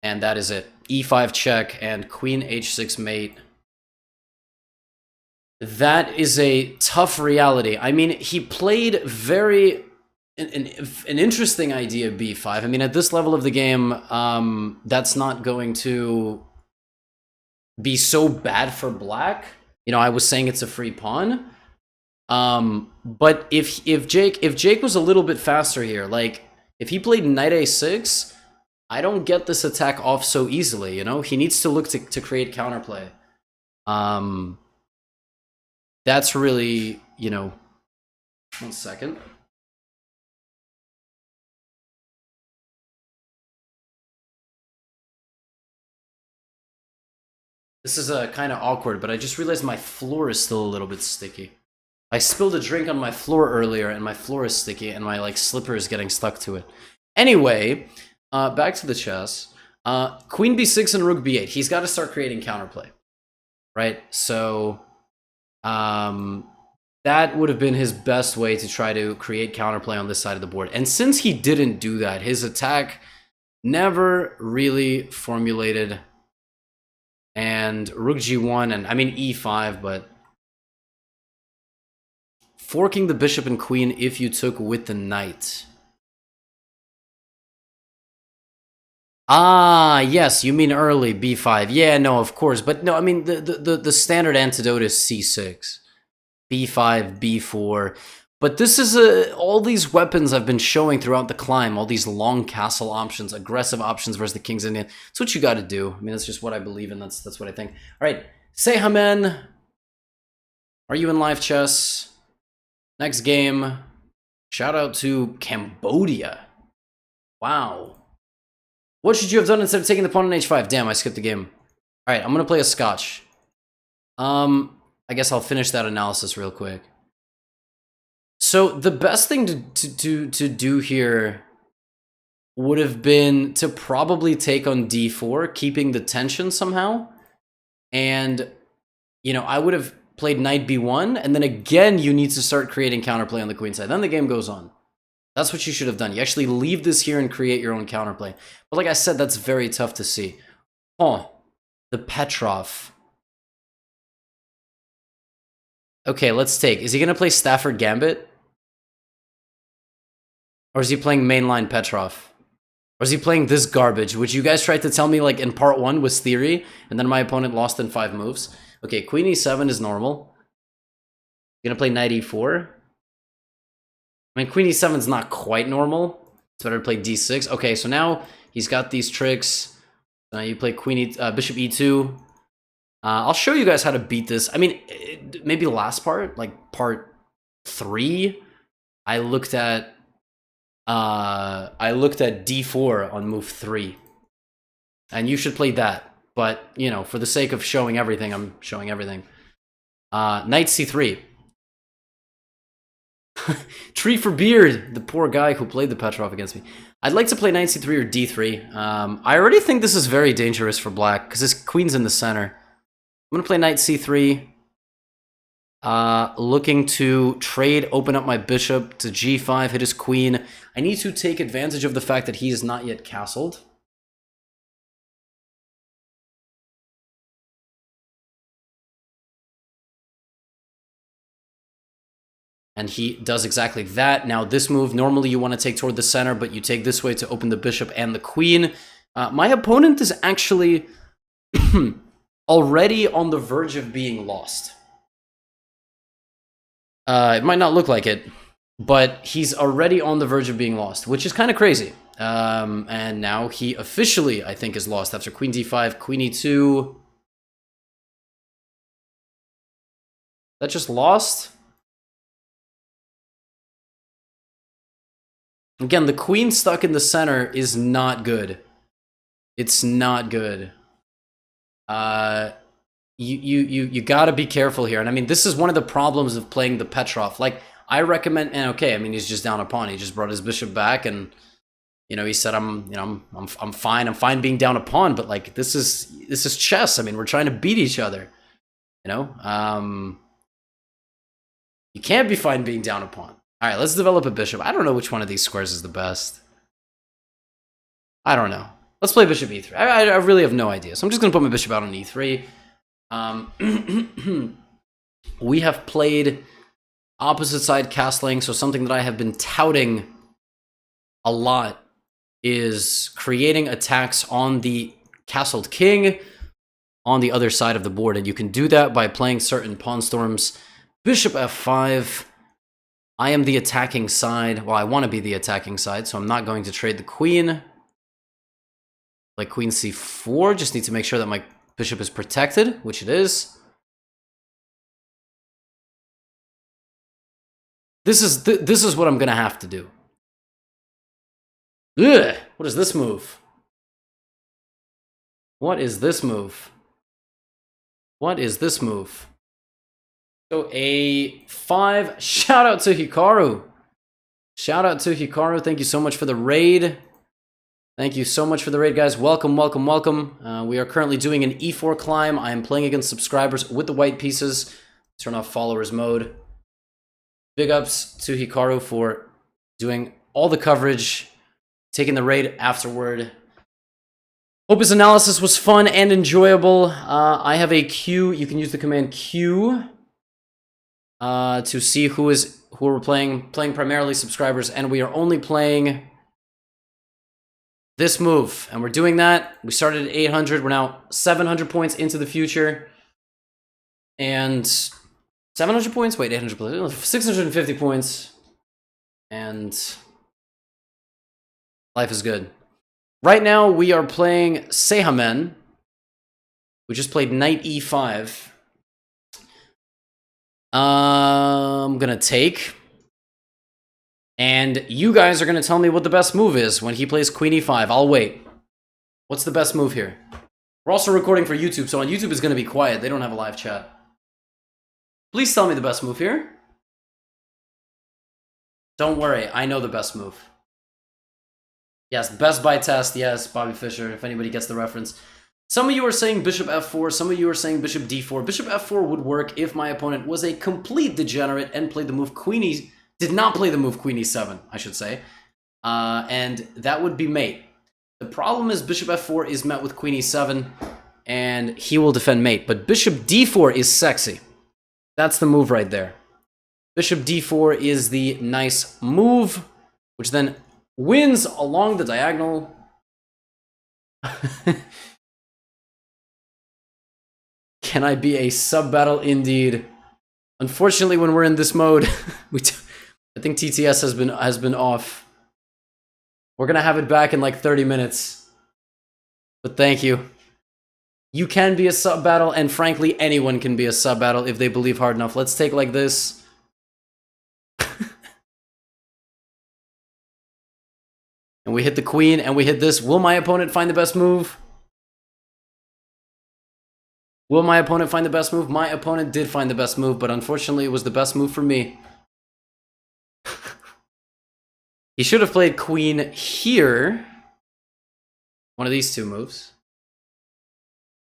And that is it. e5 check and queen h6 mate. That is a tough reality. I mean, he played an interesting idea, b5. I mean, at this level of the game, that's not going to be so bad for black. You know, I was saying it's a free pawn. But if Jake was a little bit faster here, like if he played knight a6, I don't get this attack off so easily, you know? He needs to look to create counterplay. That's really, you know... 1 second. This is kind of awkward, but I just realized my floor is still a little bit sticky. I spilled a drink on my floor earlier, and my floor is sticky, and my slipper is getting stuck to it. Anyway, back to the chess. Queen b6 and rook b8. He's got to start creating counterplay, right? So that would have been his best way to try to create counterplay on this side of the board. And since he didn't do that, his attack never really formulated. And rook g1, and I mean e5, but... Forking the bishop and queen if you took with the knight. Ah, yes, you mean early b5. Yeah, no, of course. But no, I mean, the standard antidote is c6. b5, b4. But this is all these weapons I've been showing throughout the climb, all these long castle options, aggressive options versus the King's Indian. It's what you got to do. I mean, that's just what I believe in. That's what I think. All right, say Hamen. Are you in live chess? Next game, shout out to Cambodia. Wow. What should you have done instead of taking the pawn on h5? Damn, I skipped the game. All right, I'm going to play a scotch. I guess I'll finish that analysis real quick. So the best thing to do here would have been to probably take on d4, keeping the tension somehow. And, you know, I would have played knight b1, and then again you need to start creating counterplay on the queen side. Then the game goes on. That's what you should have done. You actually leave this here and create your own counterplay. But like I said, that's very tough to see. Oh, the Petroff. Okay, let's take. Is he going to play Stafford Gambit? Or is he playing mainline Petroff? Or is he playing this garbage, which you guys tried to tell me like in part 1 was theory, and then my opponent lost in 5 moves? Okay, queen e7 is normal. Gonna play knight e4. I mean, queen e7 is not quite normal. It's better to play d6. Okay, so now He's got these tricks. You play bishop e2. I'll show you guys how to beat this. I mean, maybe the last part, like part 3, I looked at d4 on move 3, and you should play that. But you know, for the sake of showing everything, I'm showing everything. Knight c3. Tree for beard, the poor guy who played the Petroff against me. I'd like to play knight c3 or d3. I already think this is very dangerous for black because his queen's in the center. I'm gonna play knight c3. Looking to trade, open up my bishop to g5, hit his queen. I need to take advantage of the fact that he is not yet castled. And he does exactly that. Now this move, normally you want to take toward the center, but you take this way to open the bishop and the queen. My opponent is actually already on the verge of being lost. It might not look like it, but he's already on the verge of being lost, which is kind of crazy. And now he officially, I think, is lost after queen d5, queen e2. That just lost? Again, the queen stuck in the center is not good. It's not good. You gotta be careful here. And I mean, this is one of the problems of playing the Petroff. Like, I recommend, and okay, I mean, he's just down a pawn. He just brought his bishop back, and you know, he said, I'm fine. I'm fine being down a pawn. But like, this is chess. I mean, we're trying to beat each other. You know, you can't be fine being down a pawn. All right, let's develop a bishop. I don't know which one of these squares is the best. I don't know. Let's play bishop e3. I really have no idea. So I'm just going to put my bishop out on e3. We have played opposite side castling. So something that I have been touting a lot is creating attacks on the castled king on the other side of the board. And you can do that by playing certain pawn storms. Bishop f5. I am the attacking side. Well, I want to be the attacking side, so I'm not going to trade the queen. Like queen c4, just need to make sure that my bishop is protected, which it is. This is what I'm going to have to do. Ugh, what is this move? What is this move? What is this move? So a5, shout out to Hikaru. Shout out to Hikaru, thank you so much for the raid. Thank you so much for the raid, guys. Welcome, welcome, welcome. We are currently doing an e4 climb. I am playing against subscribers with the white pieces. Turn off followers mode. Big ups to Hikaru for doing all the coverage, taking the raid afterward. Hope his analysis was fun and enjoyable. I have a Q. You can use the command Q. To see who we're playing primarily subscribers, and we are only playing this move, and we're doing that. We started at 800, we're now 700 points into the future, and 700 points? Wait, 800 points, 650 points, and life is good. Right now, we are playing Sehamen. We just played knight e5. I'm gonna take, and you guys are gonna tell me what the best move is when he plays queen e5. I'll wait. What's the best move here? We're also recording for YouTube, so on YouTube it's gonna be quiet. They don't have a live chat. Please tell me the best move here. Don't worry, I know the best move. Yes, best by test. Yes, Bobby Fischer, if anybody gets the reference. Some of you are saying bishop f4, some of you are saying bishop d4. Bishop f4 would work if my opponent was a complete degenerate and played the move queen e... did not play the move queen e7, I should say. And that would be mate. The problem is bishop f4 is met with queen e7, and he will defend mate. But bishop d4 is sexy. That's the move right there. Bishop d4 is the nice move, which then wins along the diagonal. Can I be a sub-battle? Indeed. Unfortunately, when we're in this mode, I think TTS has been off. We're gonna have it back in like 30 minutes. But thank you. You can be a sub-battle, and frankly, anyone can be a sub-battle if they believe hard enough. Let's take like this. And we hit the queen, and we hit this. Will my opponent find the best move? Will my opponent find the best move? My opponent did find the best move, but unfortunately it was the best move for me. He should have played queen here. One of these two moves.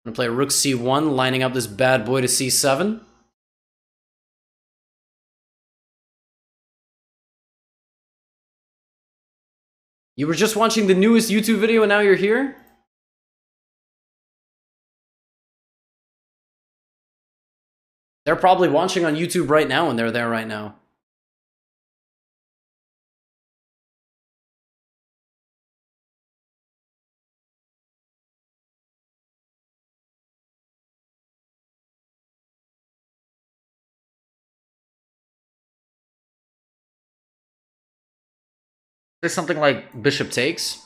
I'm gonna play rook c1, lining up this bad boy to c7. You were just watching the newest YouTube video and now you're here? They're probably watching on YouTube right now and they're there right now. There's something like bishop takes.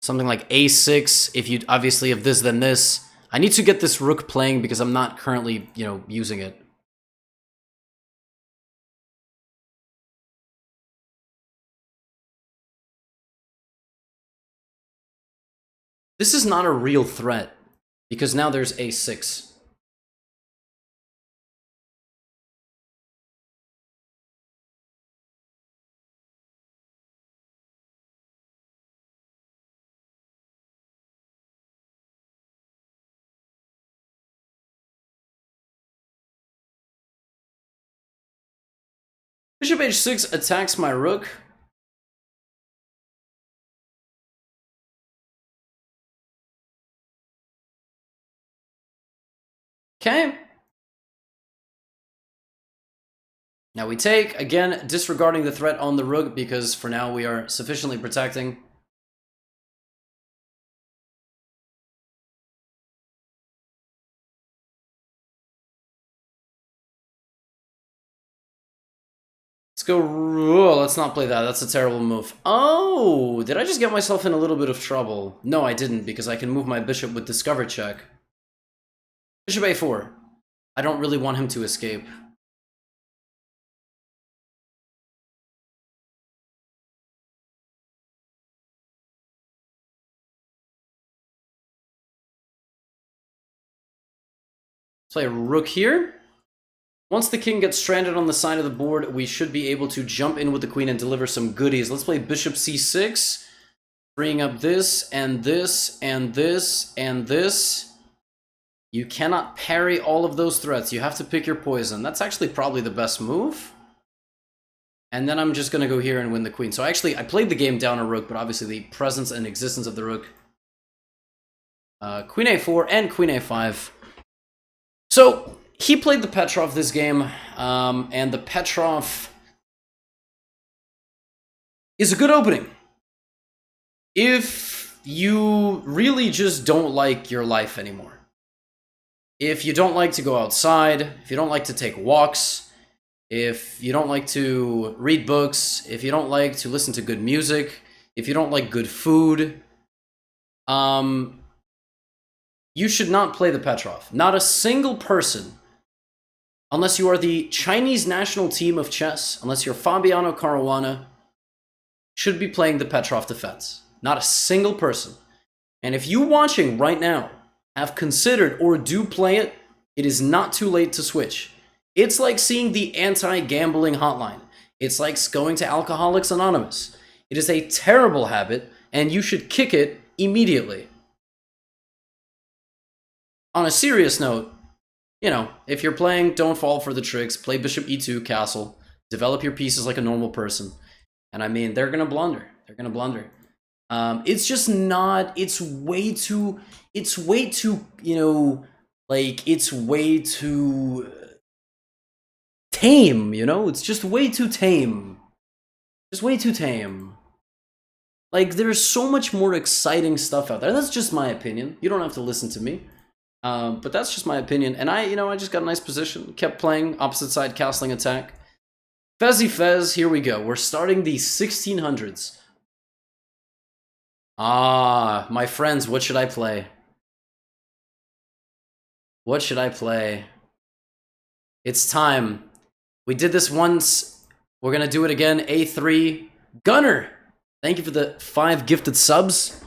Something like a6, if you obviously have this then this. I need to get this rook playing because I'm not currently, you know, using it. This is not a real threat because now there's a6. Bishop h6 attacks my rook. Okay. Now we take, again, disregarding the threat on the rook because for now we are sufficiently protecting. Let's go. Oh, let's not play that. That's a terrible move. Oh, did I just get myself in a little bit of trouble? No, I didn't, because I can move my bishop with discover check. Bishop a4. I don't really want him to escape. Let's play a rook here. Once the king gets stranded on the side of the board, we should be able to jump in with the queen and deliver some goodies. Let's play bishop c6, freeing up this, and this, and this, and this. You cannot parry all of those threats. You have to pick your poison. That's actually probably the best move. And then I'm just going to go here and win the queen. So actually, I played the game down a rook, but obviously the presence and existence of the rook. Queen a4 and queen a5. So he played the Petroff this game, and the Petroff is a good opening. If you really just don't like your life anymore, if you don't like to go outside, if you don't like to take walks, if you don't like to read books, if you don't like to listen to good music, if you don't like good food, you should not play the Petroff. Not a single person, unless you are the Chinese national team of chess, unless you're Fabiano Caruana, should be playing the Petroff Defense. Not a single person. And if you watching right now have considered or do play it, it is not too late to switch. It's like seeing the anti-gambling hotline. It's like going to Alcoholics Anonymous. It is a terrible habit, and you should kick it immediately. On a serious note, you know, if you're playing, don't fall for the tricks. Play bishop e2, castle. Develop your pieces like a normal person. And I mean, they're going to blunder. They're going to blunder. It's just not, it's way too, you know, like, it's way too tame, you know? It's just way too tame. Just way too tame. Like, there's so much more exciting stuff out there. That's just my opinion. You don't have to listen to me. But that's just my opinion. And I just got a nice position. Kept playing opposite side castling attack. Fezzy Fez, here we go. We're starting the 1600s. Ah, my friends, what should I play? What should I play? It's time. We did this once. We're gonna do it again. A3. Gunner! Thank you for the 5 gifted subs.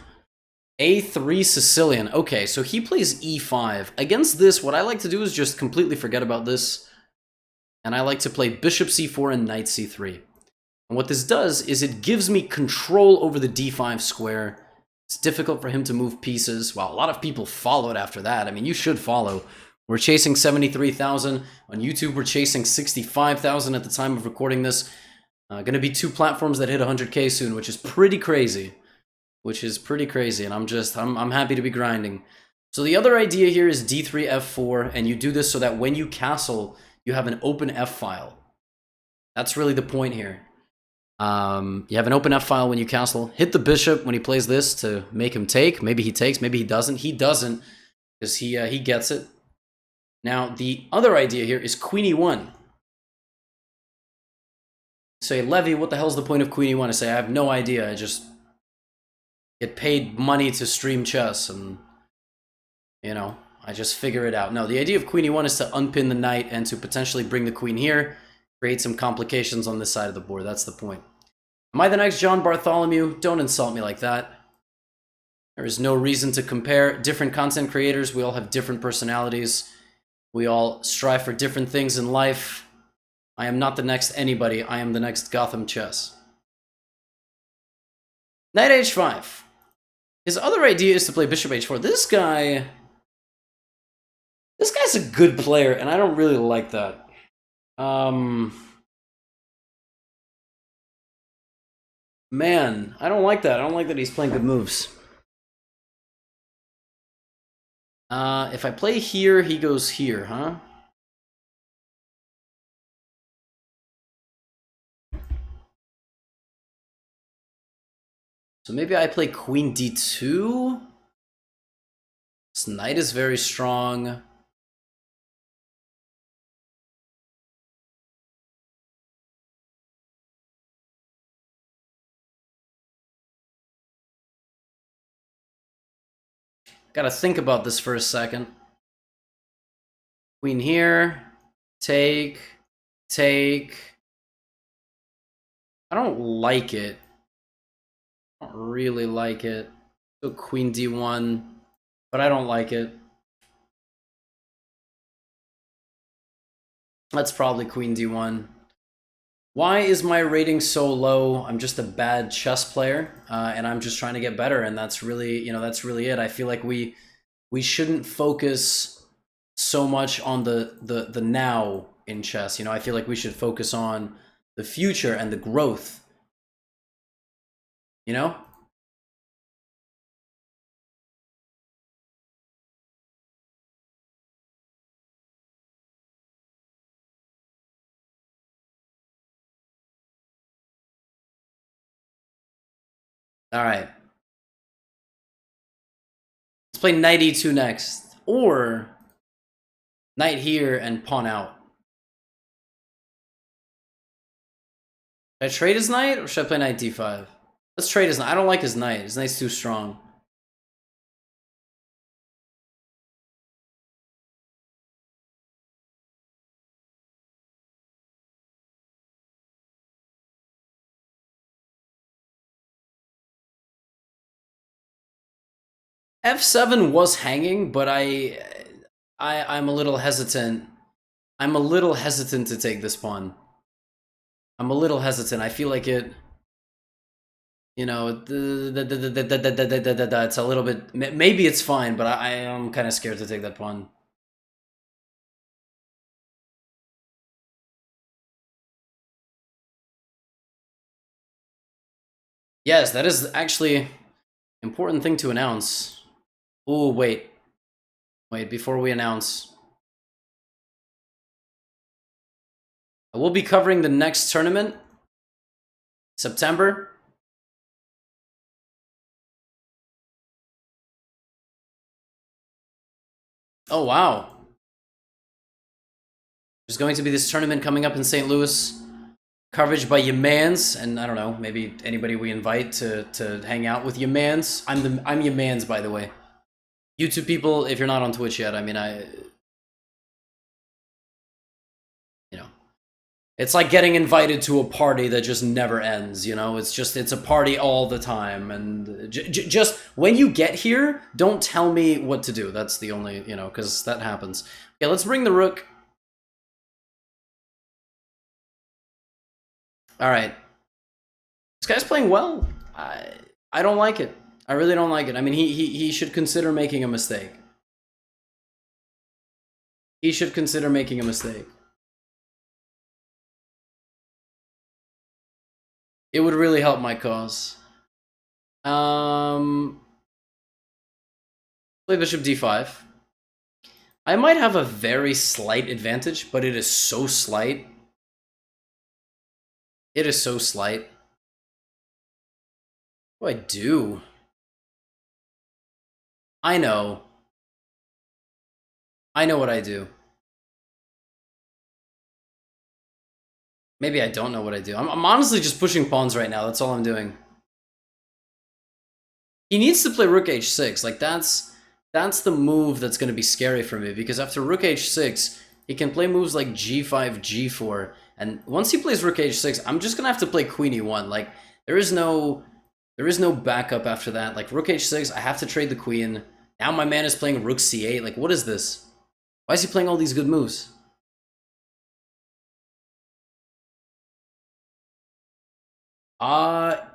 A3 Sicilian. Okay, so he plays E5. Against this, what I like to do is just completely forget about this. And I like to play Bishop C4 and Knight C3. And what this does is it gives me control over the D5 square. It's difficult for him to move pieces. Well, a lot of people followed after that. I mean, you should follow. We're chasing 73,000. On YouTube, we're chasing 65,000 at the time of recording this. Gonna be 2 platforms that hit 100K soon, which is pretty crazy. And I'm happy to be grinding. So the other idea here is D3, F4, and you do this so that when you castle, you have an open F file. That's really the point here. You have an open F file when you castle. Hit the bishop when he plays this to make him take. Maybe he takes, maybe he doesn't. He doesn't, because he gets it. Now, the other idea here is Queen E1. Say, Levy, what the hell's the point of Queen E1? I say, I have no idea. I just get paid money to stream chess, and, you know, I just figure it out. No, the idea of Queen E1 is to unpin the knight and to potentially bring the queen here, create some complications on this side of the board. That's the point. Am I the next John Bartholomew? Don't insult me like that. There is no reason to compare different content creators. We all have different personalities. We all strive for different things in life. I am not the next anybody. I am the next GothamChess. Knight H5. His other idea is to play Bishop H4. This guy's a good player, and I don't really like that. Man, I don't like that. I don't like that he's playing good moves. If I play here, he goes here, huh? So maybe I play Queen D2? This knight is very strong. Gotta think about this for a second. Queen here. Take. Take. I don't like it. I don't really like it. So Queen D1. But I don't like it. That's probably Queen D1. Why is my rating so low? I'm just a bad chess player, and I'm just trying to get better, and that's really, that's really it. I feel like we shouldn't focus so much on the now in chess. I feel like we should focus on the future and the growth. All right. Let's play knight e2 next, or knight here and pawn out. Should I trade his knight, or should I play knight d5? Let's trade his knight. I don't like his knight. His knight's too strong. F7 was hanging, but I'm a little hesitant. I'm a little hesitant to take this pawn. I'm a little hesitant. I feel like it, it's a little bit, maybe it's fine, but I am kind of scared to take that pawn. Yes, that is actually an important thing to announce. Oh, wait, before we announce. We'll be covering the next tournament, September. Oh, wow. There's going to be this tournament coming up in St. Louis coverage by your mans, and I don't know, maybe anybody we invite to hang out with your mans. I'm your mans, by the way. YouTube people, if you're not on Twitch yet, I mean, you know, it's like getting invited to a party that just never ends, you know? It's a party all the time, and just when you get here, don't tell me what to do. That's the only, you know, because that happens. Okay, let's bring the rook. All right. This guy's playing well. I don't like it. I really don't like it. I mean, he should consider making a mistake. He should consider making a mistake. It would really help my cause. Play bishop d5. I might have a very slight advantage, but it is so slight. It is so slight. What do I do? I know. I know what I do. Maybe I don't know what I do. I'm honestly just pushing pawns right now. That's all I'm doing. He needs to play rook h6. Like, that's the move that's going to be scary for me, because after rook h6, he can play moves like g5, g4, and once he plays rook h6, I'm just going to have to play queen e1. Like, there is no backup after that. Like, rook h6, I have to trade the queen. Now my man is playing rook c8. Like, what is this? Why is he playing all these good moves?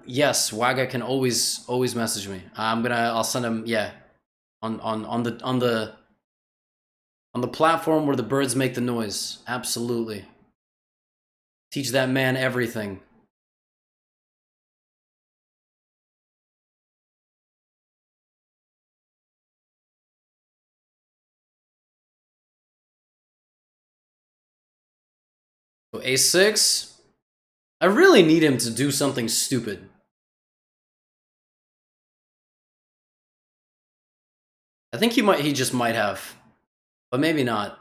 Yes, Waga can always message me. I'll send him, yeah, on the platform where the birds make the noise. Absolutely. Teach that man everything. So a6. I really need him to do something stupid. I think he just might have, but maybe not.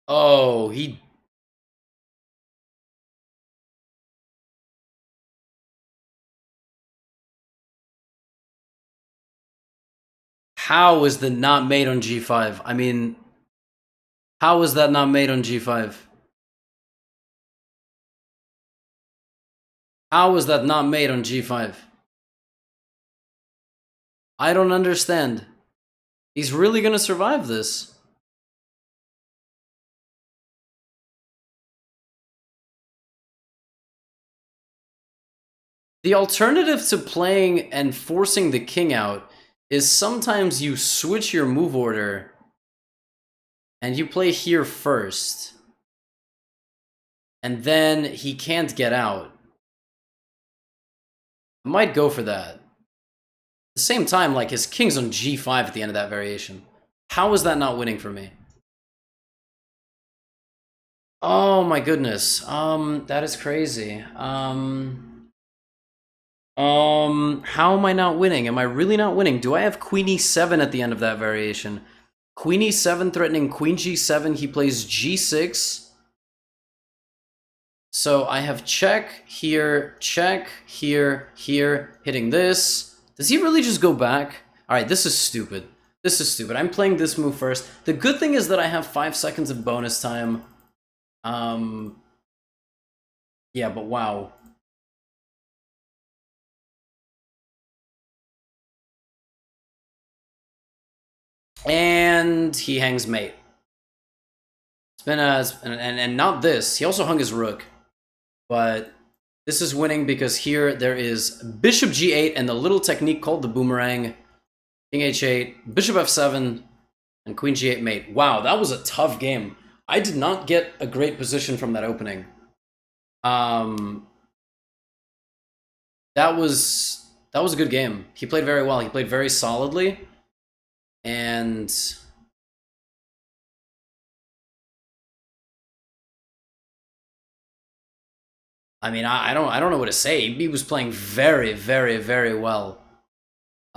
Oh, he... How is the not mate on g5? I mean, how is that not mate on g5? How is that not mate on g5? I don't understand. He's really gonna survive this. The alternative to playing and forcing the king out is sometimes you switch your move order and you play here first. And then he can't get out. I might go for that. At the same time, like, his king's on g5 at the end of that variation. How is that not winning for me? Oh my goodness. That is crazy. How am I not winning? Am I really not winning? Do I have queen e7 at the end of that variation? Queen e7 threatening queen g7. He plays g6. So I have check here, hitting this. Does he really just go back? All right, this is stupid. This is stupid. I'm playing this move first. The good thing is that I have 5 seconds of bonus time. Yeah, but wow. And he hangs mate. It's been a... And not this. He also hung his rook. But this is winning because here there is bishop g8 and the little technique called the boomerang. King h8, bishop f7, and queen g8 mate. Wow, that was a tough game. I did not get a great position from that opening. That was a good game. He played very well. He played very solidly. And... I mean, I don't know what to say. He was playing very, very, very well.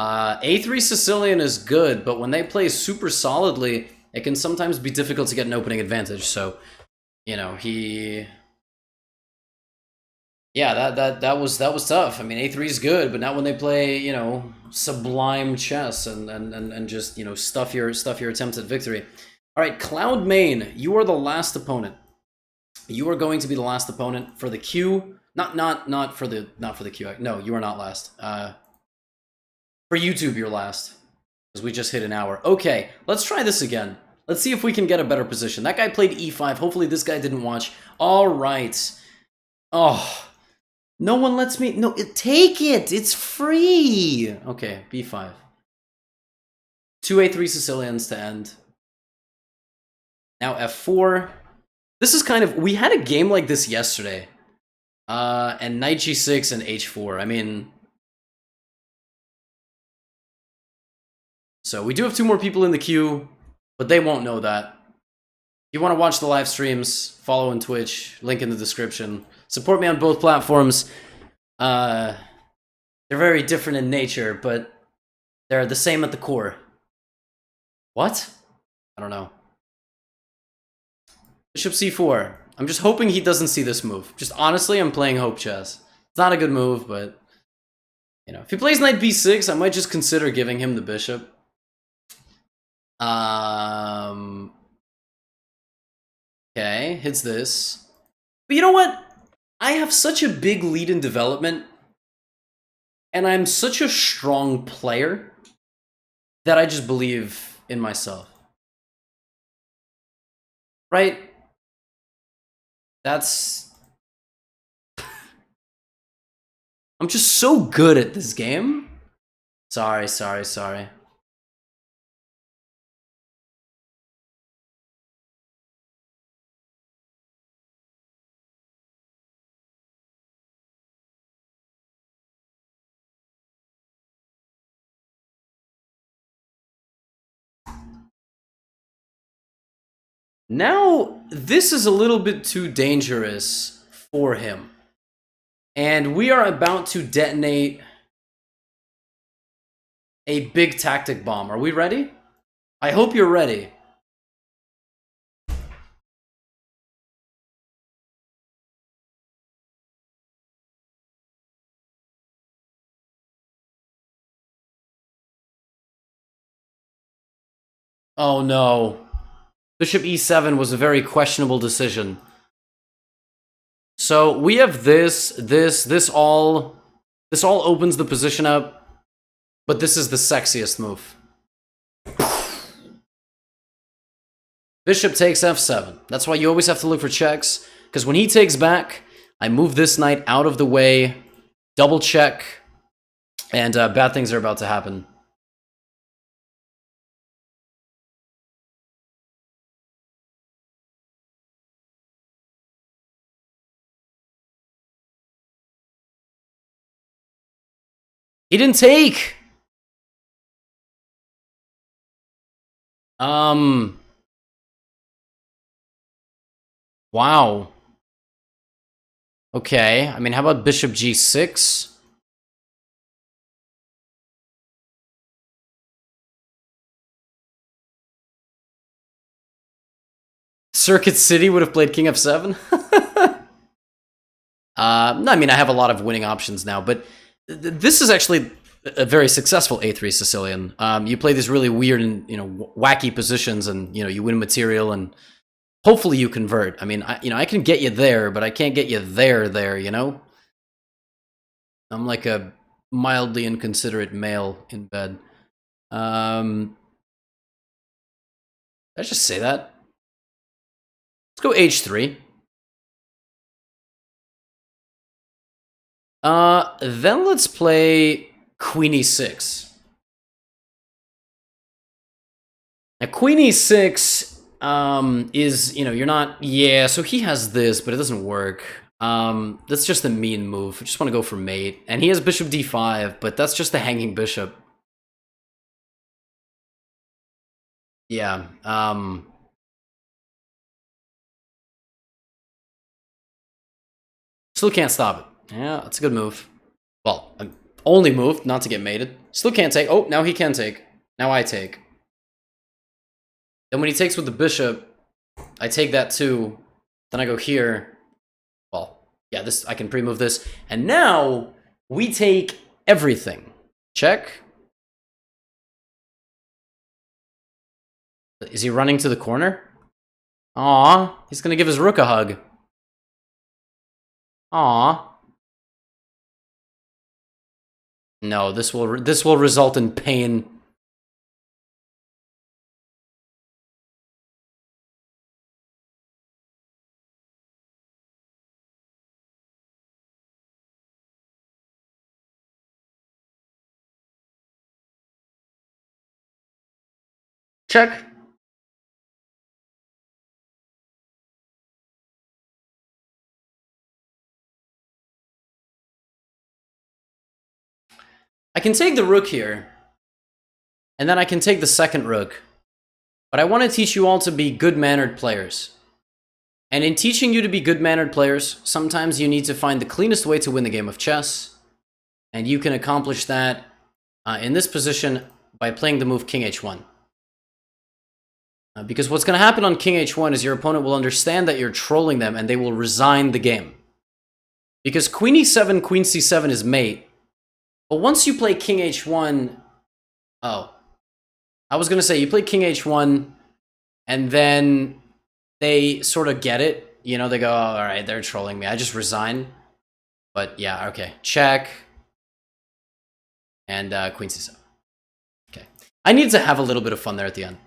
A3 Sicilian is good, but when they play super solidly, it can sometimes be difficult to get an opening advantage. So you know, he... Yeah, that was tough. I mean, A3 is good, but not when they play, you know, sublime chess and just, you know, stuff your attempts at victory. All right, Cloud Main, you are the last opponent. You are going to be the last opponent for the queue. Not for the queue. No, you are not last. For YouTube, you're last, because we just hit an hour. Okay, let's try this again. Let's see if we can get a better position. That guy played E5. Hopefully, this guy didn't watch. All right. Oh. No one lets me... No, take it! It's free! Okay, B5. 2 A3 Sicilians to end. Now F4. This is kind of... We had a game like this yesterday. And Knight G6 and H4. I mean... So we do have 2 more people in the queue, but they won't know that. If you want to watch the live streams, follow on Twitch, link in the description. Support me on both platforms. They're very different in nature, but they're the same at the core. What? I don't know. Bishop C4. I'm just hoping he doesn't see this move. Just honestly, I'm playing hope chess. It's not a good move, but... You know, if he plays Knight B6, I might just consider giving him the bishop. Okay, hits this. But you know what? I have such a big lead in development, and I'm such a strong player that I just believe in myself. Right? That's... I'm just so good at this game. Sorry. Now, this is a little bit too dangerous for him. And we are about to detonate a big tactic bomb. Are we ready? I hope you're ready. Oh no. Bishop e7 was a very questionable decision. So we have this all opens the position up, but this is the sexiest move. Bishop takes f7. That's why you always have to look for checks, because when he takes back, I move this knight out of the way, double check, and bad things are about to happen. He didn't take! Wow. Okay, I mean, how about bishop g6? Circuit City would have played king f7? No, I mean, I have a lot of winning options now, but this is actually a very successful A3 Sicilian. You play these really weird and, you know, wacky positions, and, you know, you win material, and hopefully you convert. I mean, I can get you there, but I can't get you there, you know? I'm like a mildly inconsiderate male in bed. Did I just say that? Let's go h3. Then let's play queen e6. Now, queen e6 is, you know, you're not... Yeah, so he has this, but it doesn't work. That's just a mean move. I just want to go for mate. And he has bishop d5, but that's just a hanging bishop. Yeah, still can't stop it. Yeah, that's a good move. Well, only move, not to get mated. Still can't take. Oh, now he can take. Now I take. Then when he takes with the bishop, I take that too. Then I go here. Well, yeah, this I can pre-move this. And now we take everything. Check. Is he running to the corner? Aw, he's gonna give his rook a hug. Aw. No, this will result in pain. Check. I can take the rook here, and then I can take the second rook. But I want to teach you all to be good-mannered players. And in teaching you to be good-mannered players, sometimes you need to find the cleanest way to win the game of chess. And you can accomplish that in this position by playing the move King H1. Because what's going to happen on King H1 is your opponent will understand that you're trolling them and they will resign the game. Because Queen E7, Queen C7 is mate. But once you play King H1... Oh. I was going to say, you play King H1 and then they sort of get it. You know, they go, oh, all right, they're trolling me. I just resign. But yeah, okay. Check. And Queen C7. Okay. I need to have a little bit of fun there at the end.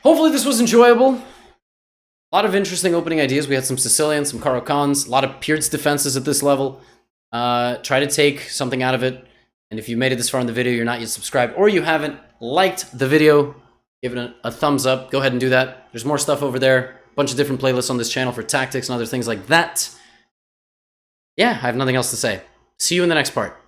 Hopefully this was enjoyable. A lot of interesting opening ideas. We had some Sicilian, some Caro cons, a lot of Pirc defenses at this level. Try to take something out of it. And if you made it this far in the video, you're not yet subscribed, or you haven't liked the video, give it a thumbs up. Go ahead and do that. There's more stuff over there. A bunch of different playlists on this channel for tactics and other things like that. Yeah, I have nothing else to say. See you in the next part.